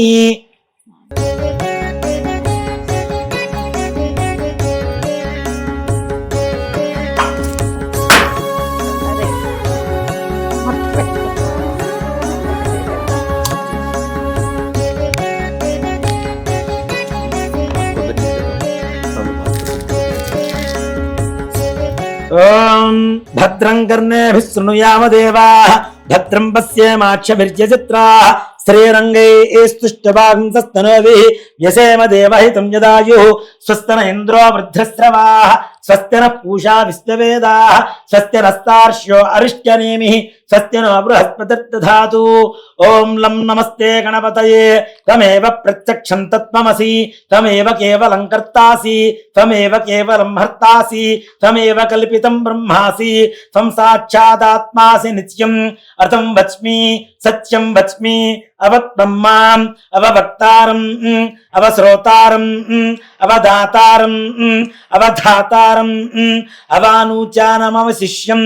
ఓం భద్రం కర్ణేభిః శృణుయామ దేవాః, భద్రం పశ్యేమాక్షభిర్యజత్రాః, శ్రీరంగైస్తుష్టవాంసస్తనూభిః యసేమ దేవహితం యదాయుః. స్వస్తిన ఇంద్రో వృద్ధశ్రవాః, స్వస్తిన పూషా విశ్వవేదాః, స్వస్తిరస్తార్ష్యో అరిష్ట్యనేమిః, స్వస్తినో బృహస్పతిర్దధాతు. ఓం లం నమస్తే గణపతయే. త్వమేవ ప్రత్యక్షం తత్వమసి, త్వమేవ కేవలం కర్తాసి, త్వమేవ కేవలం హర్తాసి, త్వమేవ కల్పితం బ్రహ్మాసి, త్వం సాక్షాదాత్మాసి నిత్యం. అతం వచ్మి సత్యం వచ్మి, అవబ్రహ్మాం అవవక్తారం అవశ్రోతారం అవదాతారం అవధాతారం అవానూచానమవశిష్యం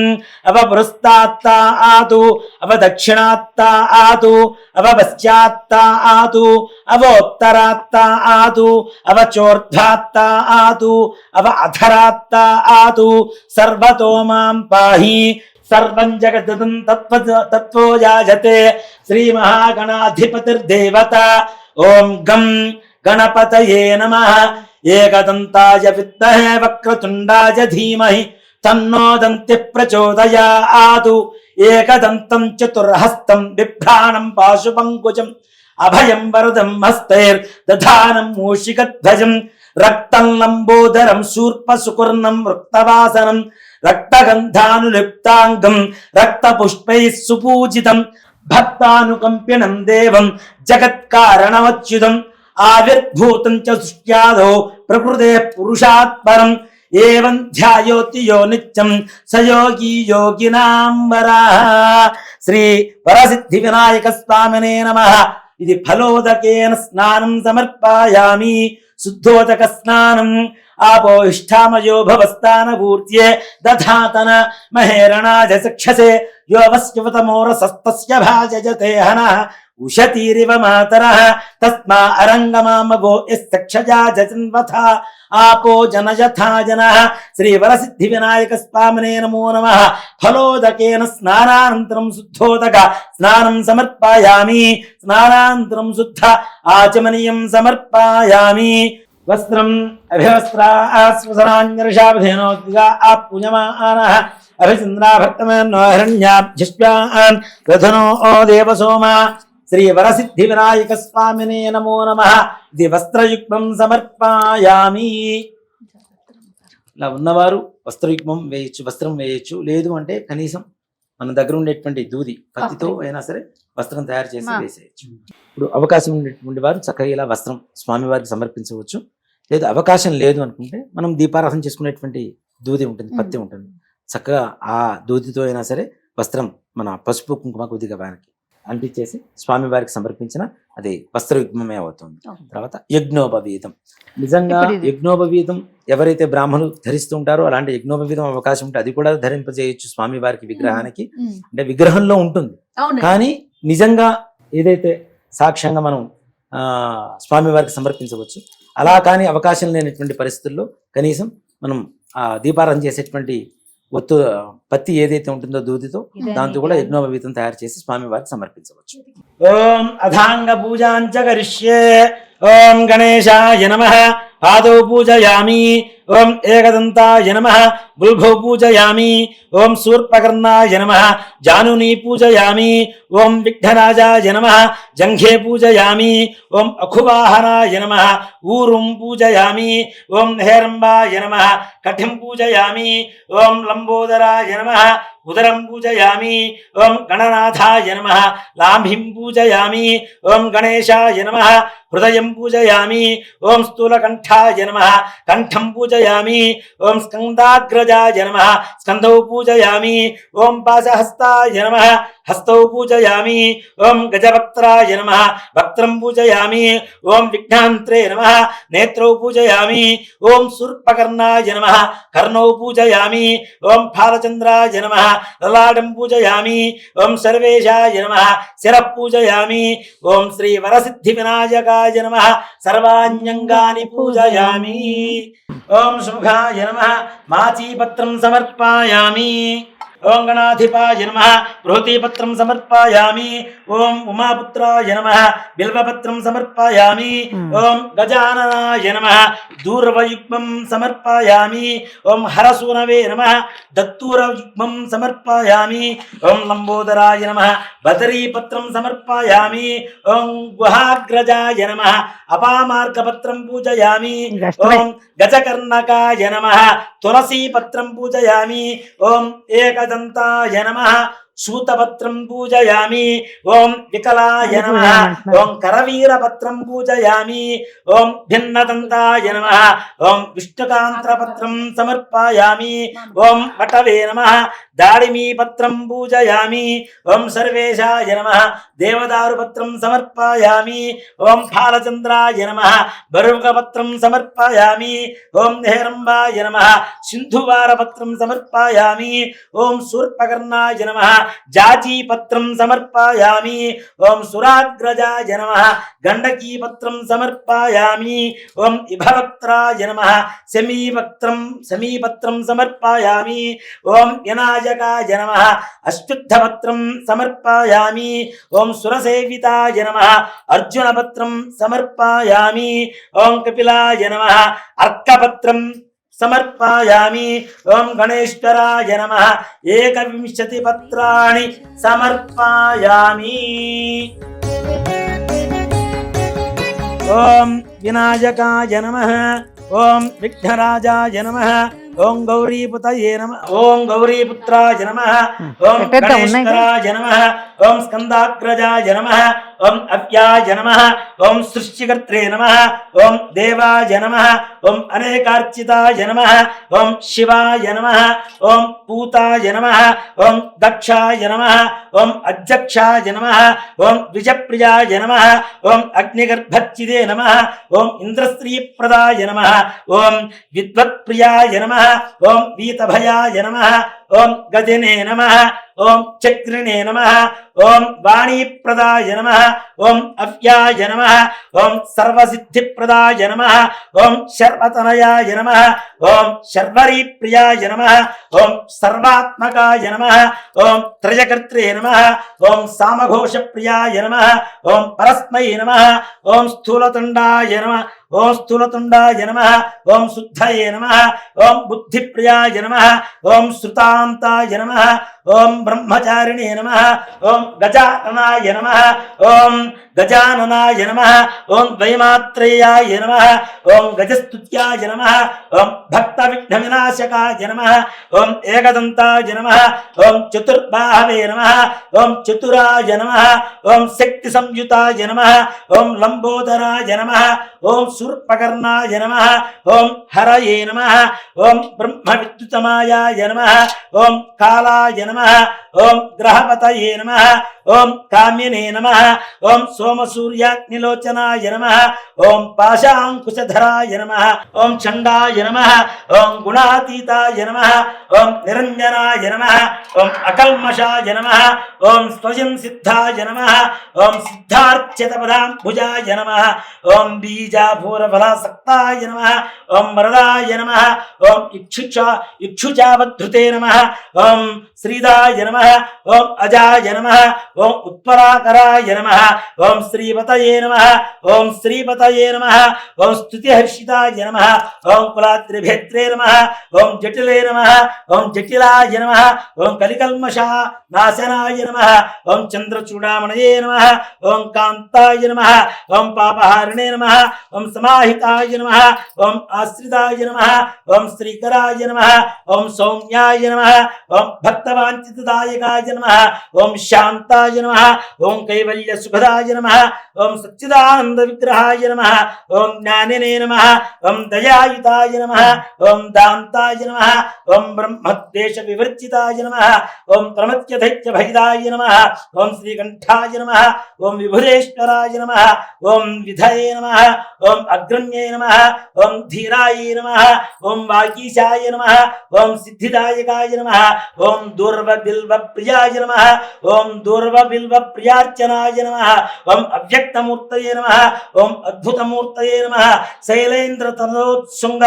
అవపురస్తాత్తా ఆతు అవదక్షిణాత్తా ఆతు అవపశ్చాత్తా ఆతు అవోత్తరాత్తా ఆతు అవచోర్ధ్వాత్తా ఆతు అవ అధరాత్తా ఆతు. సర్వతో మాం పాహి, సర్వం జగదం తత్వో యాజతే. శ్రీ మహాగణాధిపతిర్దేవత. ఓం గం గణపతయే నమః. ఏకదంతాయ విద్మహే వక్రతుండాయ ధీమహి తన్నో దంతిః ప్రచోదయాతు. ఏకదంతం చతుర్హస్తం బిభ్రాణం పాశుపంకుజం అభయం వరదం హస్తైర్దధానం మూషికధ్వజం. రక్తం లంబోదరం శూర్పసుకుర్ణం వృక్తవాసనం రక్తగంధానులిప్తాంగం రక్తపుష్పైః సుపూజితం. భక్తానుకంపినం దేవం జగత్కారణమచ్యుతం. ఆవిర్భూతం చ సృష్ట్యాదో ప్రకృతే పురుషాత్పరం. ఏవం ధ్యాయోతి యో నిత్యం సయోగి యోగినాం వరః. శ్రీ వరసిద్ధి వినాయక స్వామినే నమః. ఇది ఫలోదకేన స్నానం సమర్పయామి. శుద్ధోదక స్నానం. ఆపో ఇష్టామయో భవస్థానపూర్త్యే దధాతన మహేరణాజ చక్షసే యో వస్యవతమోరసస్తస్య భాజయతే హనః ఉషతీరివ మాతరః. తస్మా అరంగమామగో యశ్చక్షజాజన్వథ ఆపో జనయథా జనః. శ్రీ వరసిద్ధి వినాయక స్వామినే నమో నమః. ఫలోదకేన స్నానానంతరం శుద్ధోదక స్నానం సమర్పయామి. స్నానానంతరం శుద్ధ ఆచమనీయం సమర్పయామి. వస్త్రం అభివస్త్రాస్వసనాన్యర్షాభేనోద్గా ఆపూయమానః. అభిచంద్రాభక్తమేన్నో హిరణ్యాభ్యశ్వాన్ రథనో దేవసోమా. శ్రీ వరసిద్ధి వినాయక స్వామినే నమో నమః. ఇది వస్త్రయుగ్మం సమర్పయామి. ఇలా ఉన్నవారు వస్త్రయుగ్మం వేయచ్చు, వస్త్రం వేయచ్చు. లేదు అంటే కనీసం మన దగ్గర ఉండేటువంటి దూది పత్తితో అయినా సరే వస్త్రం తయారు చేసి వేసేయచ్చు. ఇప్పుడు అవకాశం ఉండేటువంటి వారు చక్కగా ఇలా వస్త్రం స్వామివారికి సమర్పించవచ్చు. లేదు అవకాశం లేదు అనుకుంటే మనం దీపారాధన చేసుకునేటువంటి దూది ఉంటుంది, పత్తి ఉంటుంది, చక్కగా ఆ దూదితో అయినా సరే వస్త్రం మన పసుపు కుంకుమ కొద్దిగా వారికి అంటించేసి స్వామివారికి సమర్పించిన అది వస్త్ర యుగ్మమే అవుతుంది. తర్వాత యజ్ఞోపవీతం, నిజంగా యజ్ఞోపవీతం ఎవరైతే బ్రాహ్మణులు ధరిస్తూ ఉంటారో అలాంటి యజ్ఞోపవీతం అవకాశం ఉంటే అది కూడా ధరింపజేయచ్చు స్వామివారికి విగ్రహానికి. అంటే విగ్రహంలో ఉంటుంది కానీ నిజంగా ఏదైతే సాక్ష్యంగా మనం స్వామివారికి సమర్పించవచ్చు. అలా కానీ అవకాశం లేనటువంటి పరిస్థితుల్లో కనీసం మనం దీపారాధన చేసేటువంటి పత్తి ఏదైతే ఉంటుందో దూదితో దాంతో కూడా యజ్ఞోపవీతం తయారు చేసి స్వామివారికి సమర్పించవచ్చు. ఓం అథాంగ పూజాంచ కరిష్యే. ఓం గణేశాయ నమః. పాదౌ పూజయామి. ఓం ఏకదంతాయ నమః. బుల్భౌ పూజయామి. ఓం శూర్పకర్ణాయ నమః. జానుని పూజయామి. ఓం విఘ్నరాజాయ నమః. జంఘే పూజయామి. ఓం అఖువాహనాయ నమః. ఊరుం పూజయామి. ఓం హేరంబాయ నమః. కఠిం పూజయామి. ఓం లంబోదరాయ నమః. ఉదరం పూజయామి. ఓం గణనాథాయ నమః. లాంభిం పూజయామి. ఓం గణేశాయ నమః. హృదయం పూజయామి. ఓం స్థూలకంఠాయ నమః. కంఠం పూజయామి. ఓం స్కందాగ్రజాయ నమః. స్కందౌ పూజయామి. ఓం పాశహస్తాయ నమః. హస్తౌ పూజయామి. ఓం గజవక్త్రాయ నమః. వక్త్రం పూజయామి. ఓం విఘ్నాంత్రే నమః. నేత్రౌ పూజయామి. ఓం శూర్పకర్ణాయ నమః. కర్ణౌ పూజయామి. ఓం ఫాలచంద్రాయ నమః. లలాటం పూజయామి. ఓం సర్వేశాయ నమః. శిరః పూజయామి. ఓం శ్రీ వరసిద్ధి వినాయకాయ నమః. సర్వాణ్యంగాని పూజయామి. ఓం శుభాయ నమః. మాచీపత్రం సమర్పయామి. ఓం గణాధిపాయ నమః. బృహతీపత్రం సమర్పయామి. ఓం ఉమాపుత్రాయ నమః. బిల్వపత్రం సమర్పయామి. ఓం గజాననాయ నమః. దూర్వయుగ్మం సమర్పయామి. ఓం హరసూనవే నమః. దత్తూరయుగ్మం సమర్పయామి. ఓం లంబోదరాయ నమః. బదరీపత్రం సమర్పయామి. ఓం గుహాగ్రజాయ నమః. అపామార్గపత్రం పూజయామి. ఓం గజకర్ణకాయ నమః. తులసీపత్రం పూజయామి. ఓం ఏకదంతాయ నమః. శూతపత్రం పూజయామి. ఓం వికలాయ నమః. ఓం కరవీరపత్రం పూజయామి. ఓం భిన్నదంతాయ నమః. ఓం విష్ణుకాంత్రపత్రం సమర్పయామి. ఓం వటవే నమః. దాడిమీపత్రం పూజయామి. ఓం సర్వేశాయ నమః. దేవదారుపత్రం సమర్పయామి. ఓం ఫాలచంద్రాయ నమః. బరుగపత్రం సమర్పయామి. ఓం హేరంబాయ నమః. సింధువారపత్రం సమర్పయామి. ఓం శూర్పకర్ణాయ నమః. జాజీపత్రం సమర్పయామి. ఓం సురాగ్రజాయ నమః. గండకీపత్రం సమర్పయామి. ఓం ఇభవక్త్రాయ నమః. సమీపత్రం సమర్పయామి. ఓం వినాయకాయ నమః. అశ్వత్థపత్రం సమర్పయామి. ఓం సురసేవితాయ నమః. అర్జునపత్రం సమర్పయామి. ఓం కపిలాయ నమః. అర్కపత్రం సమర్పయామి. ఓం గణేశ్వరాయ నమః. 21 పత్రాణి సమర్పయామి. ఓం వినాయకాయ నమః. ఓం విఘ్నరాజాయ నమః. ఓం గౌరీపుతయే నమః. ఓం గౌరీపుత్రాయ నమః. ఓం గణేశ్వరాయ నమః. ఓం స్కందాగ్రజాయ నమః. ఓం అవ్యాయ నమః. ఓం సృష్టికర్త్రే నమః. ఓం దేవాయ నమః. ఓం అనేకార్చితాయ నమః. ఓం శివాయ నమః. ఓం పూతాయ నమః. ఓం దక్షాయ నమః. ఓం అధ్యక్షాయ నమః. ఓం ద్విజప్రియాయ నమః. ఓం అగ్నిగర్భచ్చిదే నమః. ఓం ఇంద్రస్త్రీప్రదాయ నమః. ఓం విద్వత్ప్రియాయ నమః. ఓం వీతభయాయ నమః. ఓం గజనే నమః. ఓం చక్రిణే నమః. ఓం వాణీప్రదాయ నమః. ఓం అవ్యాయ నమః. ఓం సర్వసిద్ధిప్రదాయ నమః. ఓం శర్వతనయాయ నమః. ఓం శర్వరీప్రియాయ నమః. ఓం సర్వాత్మకాయ నమః. ఓం త్రయకర్త్రే నమః. ఓం సామఘోషప్రియాయ నమః. ఓం పరస్మై నమః. ఓం స్థూలతుండాయ నమః. ఓం స్థూలతుండాయ నమః. ఓం శుద్ధయే నమః. ఓం బుద్ధిప్రియాయ నమః. ఓం శృతాంతాయ నమః. ఓం బ్రహ్మచారిణే నమః. ఓం గజాననాయ నమః. ఓం గజాననాయ నమః ఓం ద్వైమాత్రేయాయ నమః ఓం గజస్తుత్యాయ నమః ఓం భక్త విఘ్న వినాశకాయ నమః ఓం ఏకదంతాయ నమః ఓం చతుర్బాహవే నమః ఓం చతురాయ నమః ఓం శక్తి సంయుతాయ నమః ఓం లంబోదరాయ నమః ఓం శూర్పకర్ణాయ నమః ఓం హరయే నమః ఓం బ్రహ్మ విద్యుతమాయాయ నమః ఓం కాలాయ నమః ఓం గ్రహపతయే నమః ఓం కామ్యనే నమః ఓం సోమసూర్యాగ్నిలోచనాయ నమః ఓం పాశాంకుశధరాయ నమః ఓం చండాయ నమః ఓం గుణాతీతాయ నమః ఓం నిరంజనాయ నమః ఓం అకల్మషాయ నమః ఓం స్వయం సిద్ధాయ నమః ఓం సిద్ధార్చితపదాంబుజాయ నమః ఓం బీజాభూరఫలాసక్తాయ నమః ఓం వరదాయ నమః ఓం ఇక్షుచావధృతే నమః ఓం శ్రీదాయ నమః ఓం అజాయ నమః ఓం ఉత్పరాకరాయ నమః ఓం శ్రీపతయే నమః ఓం శ్రీపతయే నమః ఓం స్తుతిహర్షితాయ నమః ఓం కులాద్రిభేత్రే నమః ఓం జటిలే నమః ఓం జటిలాయ నమః ఓం కలికల్మషా నాశనాయ నమః ఓం చంద్రచూడామణయే నమః ఓం కాంతాయ నమః ఓం పాపహారిణే నమః ఓం సమాహితాయ నమః ఓం ఆశ్రితాయ నమః ఓం శ్రీకరాయ నమః ఓం సౌమ్యాయ నమః ఓం భక్తవాంఛితదాయకాయ నమః ఓం శాంతాయ నమః ఓం కైవల్య సుఖదాయ నమః ఓం సచ్చిదానంద విగ్రహాయ నమః ఓం జ్ఞానినే నమః ఓం దయాయుతాయ నమః ఓం దాంతాయ నమః ఓం బ్రహ్మద్వేష వివర్జితాయ నమః ఓం ప్రమత్యధైత్య భైదాయ నమః ఓం శ్రీకంఠాయ నమః ఓం విభురేశ్వరాయ నమః ఓం విధయే నమః ఓం అగ్రణ్యే నమః ఓం ధీరాయ నమః ఓం వాగీశాయ నమః ఓం సిద్ధిదాయకాయ నమః ఓం దూర్వ బిల్వ ప్రియాయ నమః ఓం దూర్వ బిల్వ ప్రియార్చనాయ నమః ఓం అవ్యక్తమూర్తయే నమః ఓం అద్భుతమూర్తయే నమః శైలేంద్ర తనోత్సుంగ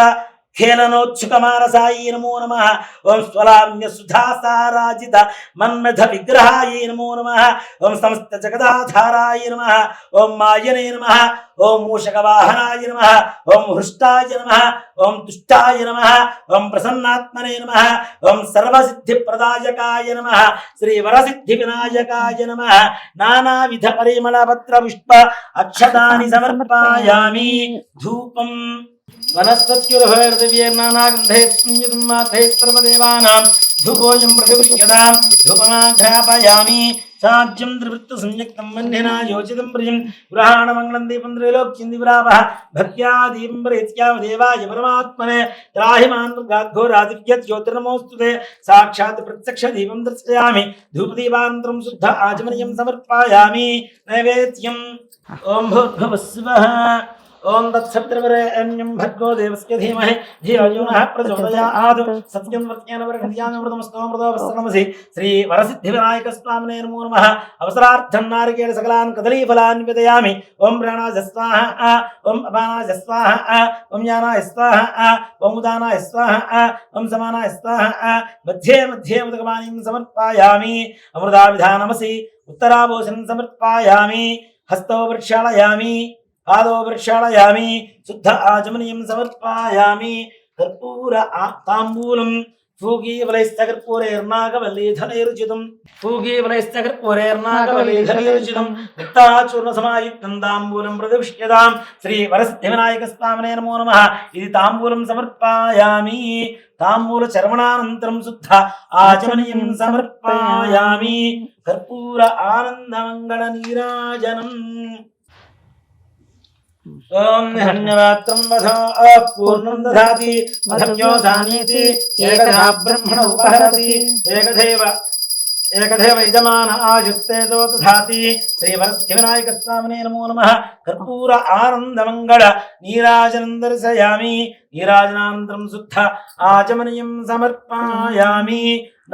ఖేళనోత్సుకమానసాయ నమో నమః ఓం స్వలామ్య సుధాసారాజిత మన్మథ విగ్రహాయ నమో నమః ఓం సమస్త జగదాధారాయ నమః ఓం మాయనే నమః ఓం మూషకవాహనాయ నమః ఓం హృష్టాయ నమః ఓం తుష్టాయ నమః ఓం ప్రసన్నాత్మనే నమః ఓం సర్వసిద్ధిప్రదాయకాయ నమః శ్రీ వరసిద్ధి వినాయకాయ నమః నానావిధ పరిమళ పత్ర పుష్ప అక్షతాని సమర్పయామి ధూపం వనస్పత్యుర్భైర్దివ్యర్నానాగంధైస్సంయుతమాధైస్తర్వదేవానాం ధూపోయం ప్రతిపుష్యతాం ధూపమాధ్యాపయామి సాధ్యం త్రివృత్త సంయుక్తం మన్యనా యోచితం ప్రియం గృహాణమంగళం దీపం త్రైలోక్యం దివ్రావః భక్త్యా దీపం ప్రేత్యామ దేవాయ పరమాత్మనే త్రాహిమాన్ గాద్ఘోరాదిత్యత్ జ్యోతిర్నమోస్తుతే సాక్షాత్ ప్రత్యక్ష దీపం దర్శయామి ధూపదీపానంతరం శుద్ధ ఆచమనీయం సమర్పయామి నైవేద్యం ఓం భూర్భువస్సువః ఓం తత్సవితుర్వరేణ్యం భర్గో దేవస్య ధీమహి ధియో యో నః ప్రచోదయాత్ సత్యం వర్త్యేన వరకథ్యామృతమస్తోమృతో వస్త్రమసి శ్రీ వరసిద్ధి వినాయక స్వామినే నమో నమః అవసరార్థం నారికేళ సకలాన్ కదలీఫలాన్ విదయామి ఓం ప్రాణాయ స్వాహా ఓం అపానాయ స్వాహా ఓం జ్ఞానాయ స్వాహా ఓం ఉదానాయ స్వాహా ఓం సమానాయ స్వాహా మధ్యే మధ్యే ఉదకపానీం సమర్పయామి అమృతావిధానమసి ఉత్తరాభూషణం సమర్పయామి హస్తో వృక్షాళయామి పాదో వృక్షాళయామి శుద్ధ ఆచమనీయం సమర్పయామి కర్పూర తాంబూలం పూగీవలైస్తకర్పూరైర్నాగవల్లీధనైర్జితం పూగీవలైస్తకర్పూరైర్నాగవల్లీధనైర్జితం ముక్తాచూర్ణ సమాయుక్తం తాంబూలం ప్రతిపుష్యతాం శ్రీ వరసిద్ధి వినాయక స్వామినే నమో నమః ఇది తాంబూలం సమర్పయామి తాంబూల చర్మణానంతరం శుద్ధ ఆచమనీయం సమర్పయామి కర్పూర ఆనందమంగళ నీరాజనం ఓం ధన్యవాత్రం వధో పూర్ణం దధాతి మధమ్యో దానీతి ఏకదా బ్రహ్మణ ఉపహరతి ఏకదేవ యజమాన ఆయుస్తేజో దధాతి శ్రీ వరసిద్ధి వినాయక స్వామినే నమో నమః కర్పూర ఆనందమంగళ నీరాజనం దర్శయామి నీరాజనానంతరం శుద్ధ ఆచమనీయం సమర్పయామి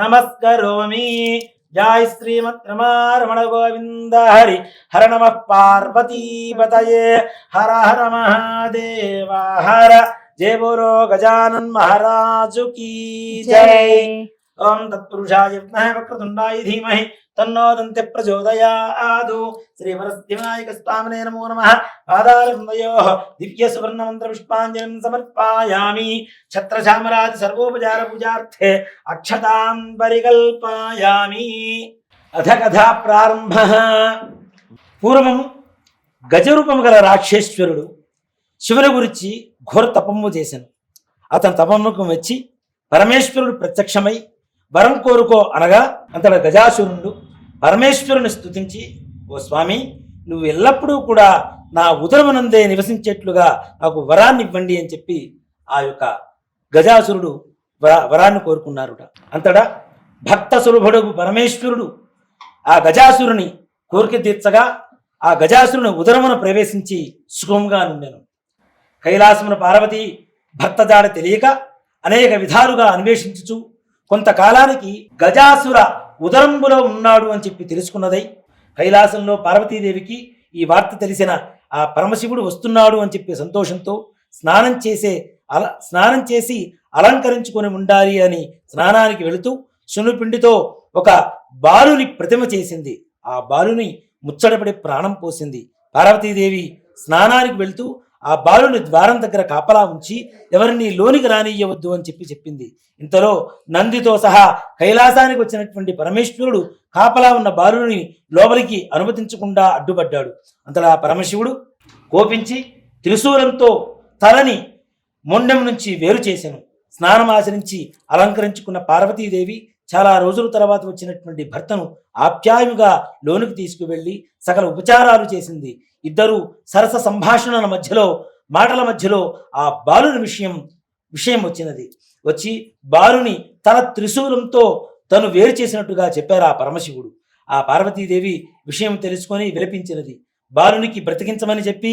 నమస్కరోమి జై శ్రీమద్ రమారమణ గోవింద హరి హర నమః పార్వతీపతయే హర హర మహాదేవ హర జయ బోలో గజానన్ మహారాజు కీ జై ఓం తత్పురుషాయ విద్మహే వక్రతుండాయ ధీమహి తన్నో దంతి ప్రచోదయాత్ శ్రీ వరసిద్ధి వినాయక స్వామినే నమో నమః పాదారవిందయోః దివ్య సువర్ణ మంత్ర పుష్పాంజలిం సమర్పయామి ఛత్రచామరాది సర్వోపచార పూజార్థే అక్షతాం పరికల్పయామి అథ కథా ప్రారంభః పూర్వం గజరూపము గల రాక్షేశ్వరుడు శివుని గురించి ఘోర తపము చేశాను. అతని తపముకు మెచ్చి పరమేశ్వరుడు ప్రత్యక్షమై వరం కోరుకో అనగా అంతట గజాసురుడు పరమేశ్వరుని స్తుతించి, ఓ స్వామి, నువ్వు ఎల్లప్పుడూ కూడా నా ఉదరమునందే నివసించేట్లుగా నాకు వరాన్ని ఇవ్వండి అని చెప్పి ఆ యొక్క గజాసురుడు వరాన్ని కోరుకున్నారుట. అంతటా భక్త సులభుడు పరమేశ్వరుడు ఆ గజాసురుని కోరిక తీర్చగా ఆ గజాసురుని ఉదరమున ప్రవేశించి సుఖంగా నుండెను. కైలాసమున పార్వతి భర్త జాడ తెలియక అనేక విధాలుగా అన్వేషించుచు కొంతకాలానికి గజాసుర ఉదరంబులో ఉన్నాడు అని చెప్పి తెలుసుకున్నదై కైలాసంలో పార్వతీదేవికి ఈ వార్త తెలిసిన ఆ పరమశివుడు వస్తున్నాడు అని చెప్పి సంతోషంతో స్నానం చేసి అలంకరించుకొని ఉండాలి అని స్నానానికి వెళుతూ సునుపిండితో ఒక బాలుని ప్రతిమ చేసింది. ఆ బాలుని ముచ్చటపడి ప్రాణం పోసింది. పార్వతీదేవి స్నానానికి వెళుతూ ఆ బాలుని ద్వారం దగ్గర కాపలా ఉంచి ఎవరిని లోనికి రానియ్యవద్దు అని చెప్పి చెప్పింది. ఇంతలో నందితో సహా కైలాసానికి వచ్చినటువంటి పరమేశ్వరుడు కాపలా ఉన్న బాలుని లోపలికి అనుమతించకుండా అడ్డుపడ్డాడు. అంతలా పరమశివుడు కోపించి త్రిశూలంతో తలని మొండెం నుంచి వేరు చేశాను. స్నానం ఆచరించి అలంకరించుకున్న పార్వతీదేవి చాలా రోజుల తర్వాత వచ్చినటువంటి భర్తను ఆప్యాయముగా లోనికి తీసుకువెళ్ళి సకల ఉపచారాలు చేసింది. ఇద్దరు సరస సంభాషణల మధ్యలో మాటల మధ్యలో ఆ బాలుని విషయం వచ్చినది. వచ్చి బాలుని తన త్రిశూలంతో తను వేరు చేసినట్టుగా చెప్పారు ఆ పరమశివుడు. ఆ పార్వతీదేవి విషయం తెలుసుకొని విలపించినది. బాలునికి బ్రతికించమని చెప్పి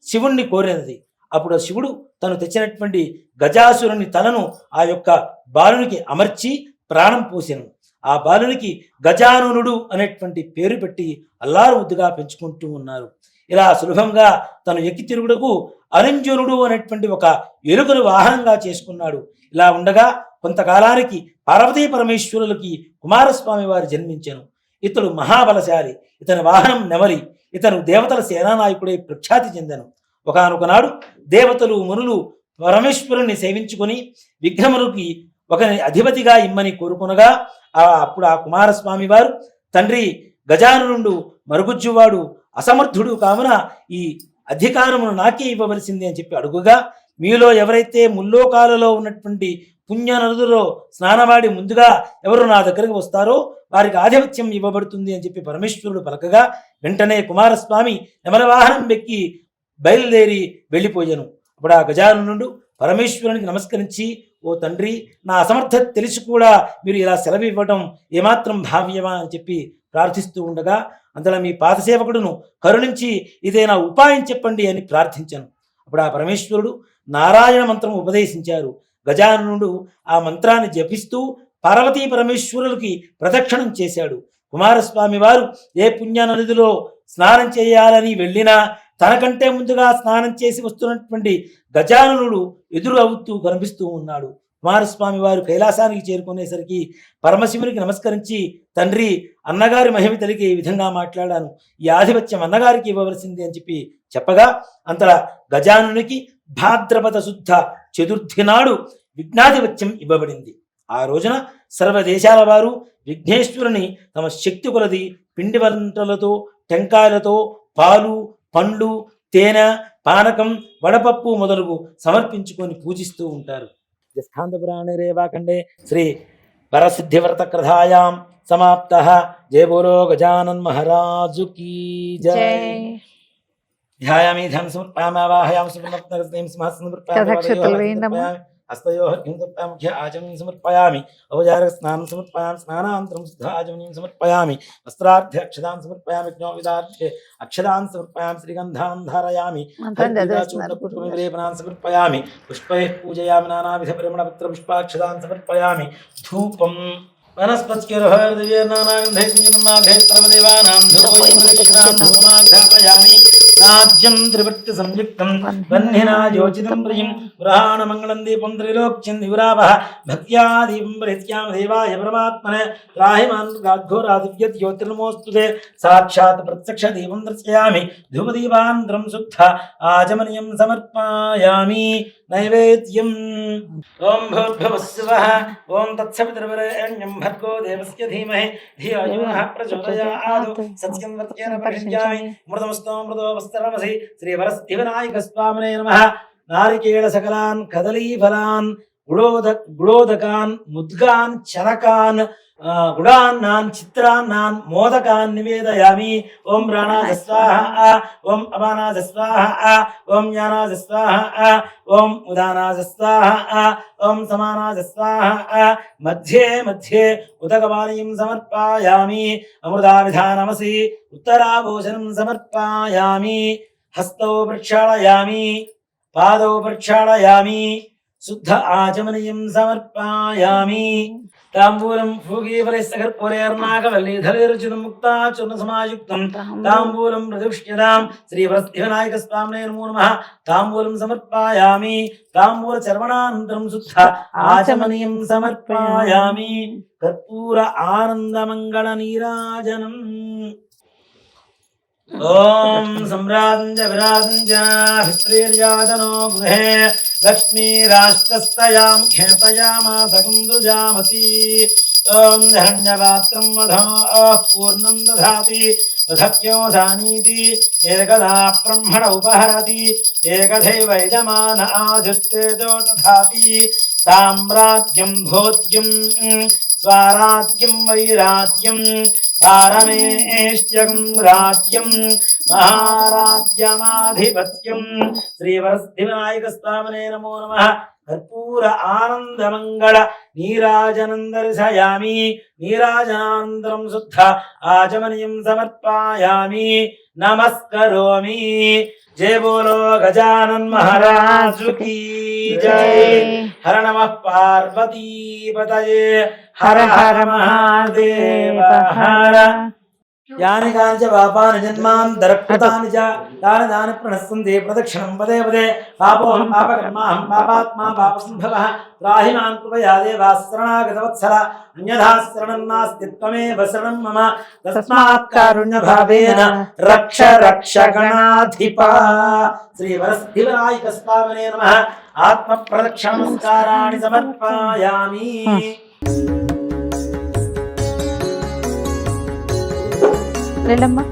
శివుణ్ణి కోరినది. అప్పుడు శివుడు తను తెచ్చినటువంటి గజాసురుని తలను ఆ యొక్క బాలునికి అమర్చి ప్రాణం పోసెను. ఆ బాలునికి గజాననుడు అనేటువంటి పేరు పెట్టి అల్లారు ముద్దుగా పెంచుకుంటూ ఉన్నారు. ఇలా సులభంగా తను ఎక్కి తిరుగుడుకు అరంజనుడు అనేటువంటి ఒక ఎలుకను వాహనంగా చేసుకున్నాడు. ఇలా ఉండగా కొంతకాలానికి పార్వతీ పరమేశ్వరులకి కుమారస్వామి వారు జన్మించెను. ఇతడు మహాబలశాలి. ఇతని వాహనం నెమలి. ఇతను దేవతల సేనానాయకుడై ప్రఖ్యాతి చెందెను. ఒకానొకనాడు దేవతలు మునులు పరమేశ్వరుణ్ణి సేవించుకొని విఘ్నములకి ఒకని అధిపతిగా ఇమ్మని కోరుకునగా అప్పుడు ఆ కుమారస్వామి వారు, తండ్రి గజాననుడు మరుగుజ్జువాడు, అసమర్థుడు కావున ఈ అధికారమును నాకే ఇవ్వవలసింది అని చెప్పి అడుగుగా, మీలో ఎవరైతే ముల్లోకాలలో ఉన్నటువంటి పుణ్య నదులలో స్నానవాడి ముందుగా ఎవరు నా దగ్గరకు వస్తారో వారికి ఆధిపత్యం ఇవ్వబడుతుంది అని చెప్పి పరమేశ్వరుడు పలకగా వెంటనే కుమారస్వామి నెమలవాహనం ఎక్కి బయలుదేరి వెళ్ళిపోయాను. అప్పుడు ఆ గజాననుడు పరమేశ్వరునికి నమస్కరించి, ఓ తండ్రి, నా అసమర్థత తెలిసి కూడా మీరు ఇలా సెలవు ఇవ్వడం ఏమాత్రం భావ్యమా అని చెప్పి ప్రార్థిస్తూ ఉండగా అందులో మీ పాదసేవకుడును కరుణించి ఇదేనా ఉపాయం చెప్పండి అని ప్రార్థించాను. అప్పుడు ఆ పరమేశ్వరుడు నారాయణ మంత్రం ఉపదేశించారు. గజాననుడు ఆ మంత్రాన్ని జపిస్తూ పార్వతీ పరమేశ్వరులకి ప్రదక్షిణం చేశాడు. కుమారస్వామి వారు ఏ పుణ్య నదిలో స్నానం చేయాలని వెళ్ళినా తనకంటే ముందుగా స్నానం చేసి వస్తున్నటువంటి గజాననుడు ఎదురు అవుతూ కనిపిస్తూ ఉన్నాడు. కుమారస్వామి వారు కైలాసానికి చేరుకునేసరికి పరమశివునికి నమస్కరించి, తండ్రి, అన్నగారి మహిమ తెలికి ఈ విధంగా మాట్లాడాను, ఈ ఆధిపత్యం అన్నగారికి ఇవ్వవలసింది అని చెప్పి చెప్పగా అంతలా గజానునికి భాద్రపద శుద్ధ చతుర్థి నాడు విఘ్నాధిపత్యం ఇవ్వబడింది. ఆ రోజున సర్వదేశాల వారు విఘ్నేశ్వరుని తమ శక్తి కొలది పిండి వంటలతో, టెంకాయలతో, పాలు, పండ్లు, తేనె, పానకం, వడపప్పు మొదలుగు సమర్పించుకొని పూజిస్తూ ఉంటారు. స్కాంద పురాణే రేవాఖండే శ్రీ వరసిద్ధివ్రత కథాయాం సమాప్తః. జయ బోలో గజానన్ మహారాజు కీ జయ. ధ్యాయామి ధ్యాన సమర్పయామి ఆవాహయామి సువర్ణరత్నరత్నం సమర్పయామి హస్తయోః హింసప్యాముఖ్య ఆచమనీయం సమర్పయామి. ఔపచారిక స్నానం సమర్పయామి. స్నానానంతరం శుద్ధ ఆచమనీయం సమర్పయామి. వస్త్రార్థ్య అక్షదాన్ సమర్పయామి. జ్ఞోవిదార్థ్య అక్షదాన్ సమర్పయామి. శ్రీగంధాన్ ధారయామి. లేపనాన్ సమర్పయామి. పుష్పైః పూజయామి. నానావిధ పరిమళపత్ర పుష్పాక్షదాన్ సమర్పయామి. ధూపం రాజ్యం త్రివృత్తి సంయుక్తం వన్నినా యోచితం ప్రియం పురాణమంగళం దీపం త్రైలోక్యం దివిరావః భక్త్యా దీపం ప్రతిష్ఠామి దేవాయ పరమాత్మనే త్రాహిమాన్ గాఘోరాదివ్యత్ జ్యోతిర్నమోస్తుతే. సాక్షాత్ ప్రత్యక్ష దీపం దర్శయామి. ధూపదీపానంతరం శుద్ధ ఆచమనీయం సమర్పయామి. నైవేద్యం. ఓం భూర్భువః స్వః. ఓం తత్సవితుర్వరేణ్యం భర్గో దేవస్య ధీమహి ధియో యో నః ప్రచోదయాత్. సత్యం వత్యేన పరిష్యామి. మృతమస్తో మృదో నమస్తరమసి శ్రీ వరసిద్ధి వినాయక స్వామినే నమః. నారికేళ సకలాన్ కదలీఫలాన్ గుడోదకాన్ ముద్గాన్ చనకాన్ గుడాన్నాన్ చిత్రాన్నాన్ మోదకాన్ నివేదయామి. ఓం ప్రాణాయ స్వాహ, ఓం అపానాయ స్వాహ, ఓం జ్ఞానాయ స్వాహ, ఓం ఉదానాయ స్వాహ, ఓం సమానాయ స్వాహ. మధ్యే మధ్యే ఉదకపానీయం సమర్పయామి. అమృతావిధానమసి ఉత్తరాభూషణం సమర్పయామి. హస్తౌ ప్రక్షాళయామి, పాదౌ ప్రక్షాళయామి, శుద్ధ ఆచమనీయం సమర్పయామి. తాంబూలం భూగీఫలైస్సకర్పూరేర్నాగవల్లీధరైరుచితం ముక్తాచూర్ణసమాయుక్తం తాంబూలం ప్రతిష్ఠ్యతాం. శ్రీ వరసిద్ధి వినాయక స్వామినే నమో నమః. తాంబూలం సమర్పయామి. తాంబూల చర్వణానంతరం శుద్ధ ఆచమనీయం సమర్పయామి. కర్పూర ఆనందమంగళ నీరాజనం. ఓం సమ్రాజంచ విరాజంచ భిత్రీర్యాజనో గృహే లక్ష్మీరాష్ట్రస్తయా ముఖే తయామాసకం దృజామసి. ఓం ధరణ్యపాత్రం వధో పూర్ణం దధాతి వధప్యోధానీతి ఏకదా బ్రహ్మణ ఉపహరతి ఏకథైవ యజమాన ఆజుస్తేజో దధాతి. సామ్రాజ్యం భోజ్యం స్వరాజ్యం వైరాజ్యం పారమేష్ట్యం రాజ్యం మహారాజ్యమాధిపత్యం. శ్రీ వరసిద్ధి వినాయక స్వామినే నమో నమః. కర్పూర ఆనందమంగళ నీరాజనం దర్శయామి. నీరాజనానంతరం శుద్ధ ఆచమనీయం సమర్పయామి. నమస్కరోమి. జయ బోలో గజానన్ మహారాజు కీ జయ. హర నమః పార్వతీపతయే హర హర మహాదేవ హర. యాని కాని చ పాపాని జన్మాంతరకృతాని చ తాని తాని ప్రణశ్యంతి ప్రదక్షిణం పదే పదే. పాపోహం పాపకర్మాహం పాపాత్మా పాపసంభవః. త్రాహి మాం కృపయా దేవా శరణాగతవత్సల. అన్యథా శరణం నాస్తి త్వమేవ శరణం మమ. తస్మాత్ కారుణ్యభావేన రక్ష రక్ష గణాధిప. శ్రీ వరసిద్ధి వినాయక స్వామినే నమః. ఆత్మ ప్రదక్షిణ నమస్కారాణి సమర్పయామి. వెళ్ళమ్మా.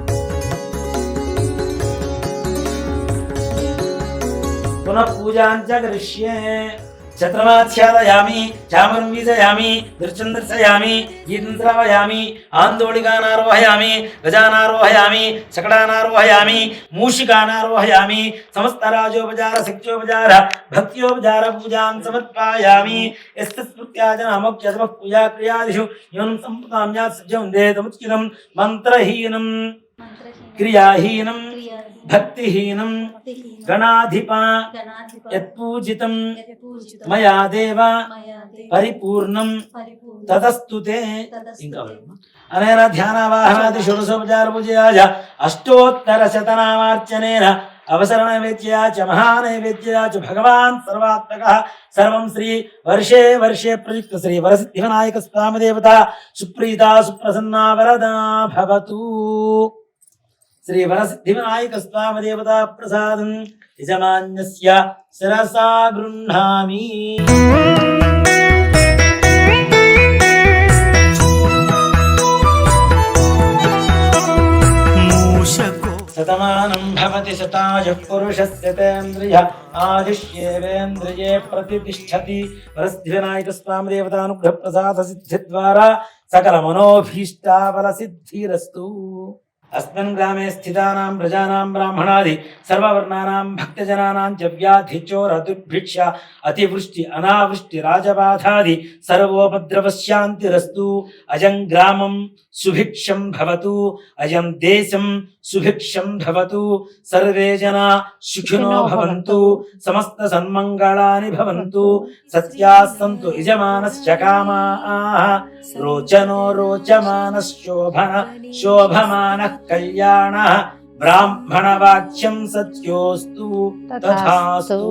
పునః పూజాంచ కరిష్యే. ఛత్రమాచ్ఛాదయామి, చామరం వీజయామి, దృశ్యం దర్శయామి, గీతం శ్రావయామి, ఆందోళికానారోహయామి, గజానారోహయామి, శకటానారోహయామి, మూషికానారోహయామి. సమస్త రాజోపచార శక్త్యోపచార భక్త్యోపచార పూజాం సమర్పయామి. యస్తస్మృత్యాజనమోక్ష్యతమః పూజా క్రియాదిషు యోనం సంప్రదామ్యాత్ సజ్జం దేతముచ్ఛితం. మంత్రహీనం క్రియాహీనం భక్తిహీనం గణాధిప యత్పూజితం మయా దేవ పరిపూర్ణం తదస్తుతే. ఇంకా అనేన ధ్యానవాహనాది షోడశోపచార పూజయాయ అష్టోత్తర శతనామార్చనేన అవసర నైవేద్యా చ మహానైవేద్యా చ భగవాన్ సర్వాత్మకః. సర్వం శ్రీ వర్షే వర్షే ప్రయుక్త శ్రీ వరసిద్ధి వినాయక స్వామి దేవత సుప్రీతా సుప్రసన్నా వరదా భవతు. శ్రీ వరసిద్ధి వినాయక స్వామి దేవత ప్రసాదం యజమాన్యస్య శిరసా గృహ్ణామి. శతమానం భవతి శతాయుః పురుషస్య తేంద్రియ ఆదిశ్యేవేంద్రియే ప్రతిష్ఠతి. వరసిద్ధి వినాయక స్వామి దేవతానుగ్రహ ప్రసాద సిద్ధి ద్వారా సకల మనోభీష్టాఫల సిద్ధిరస్తు. अस्मिन् ग्रामे स्थितानां प्रजानां ब्राह्मणादि सर्ववर्णानां भक्तजनानां च व्याधि चोर दुर्भिक्ष अतिवृष्टि अनावृष्टि राजबाधादि सर्वोपद्रवशान्तिरस्तु. अयं ग्रामं सुभिक्षं भवतु, अयं देशं सुभिक्षं भवतु. सर्वे जना सुखिनो भवन्तु, समस्त सन्मङ्गलानि भवन्तु. सत्याः सन्तु यजमानस्य कामाः, रोचनो रोचमानः शोभमानः कल्याणः. ब्राह्मणवाक्यं सत्योस्तु तथास्तु.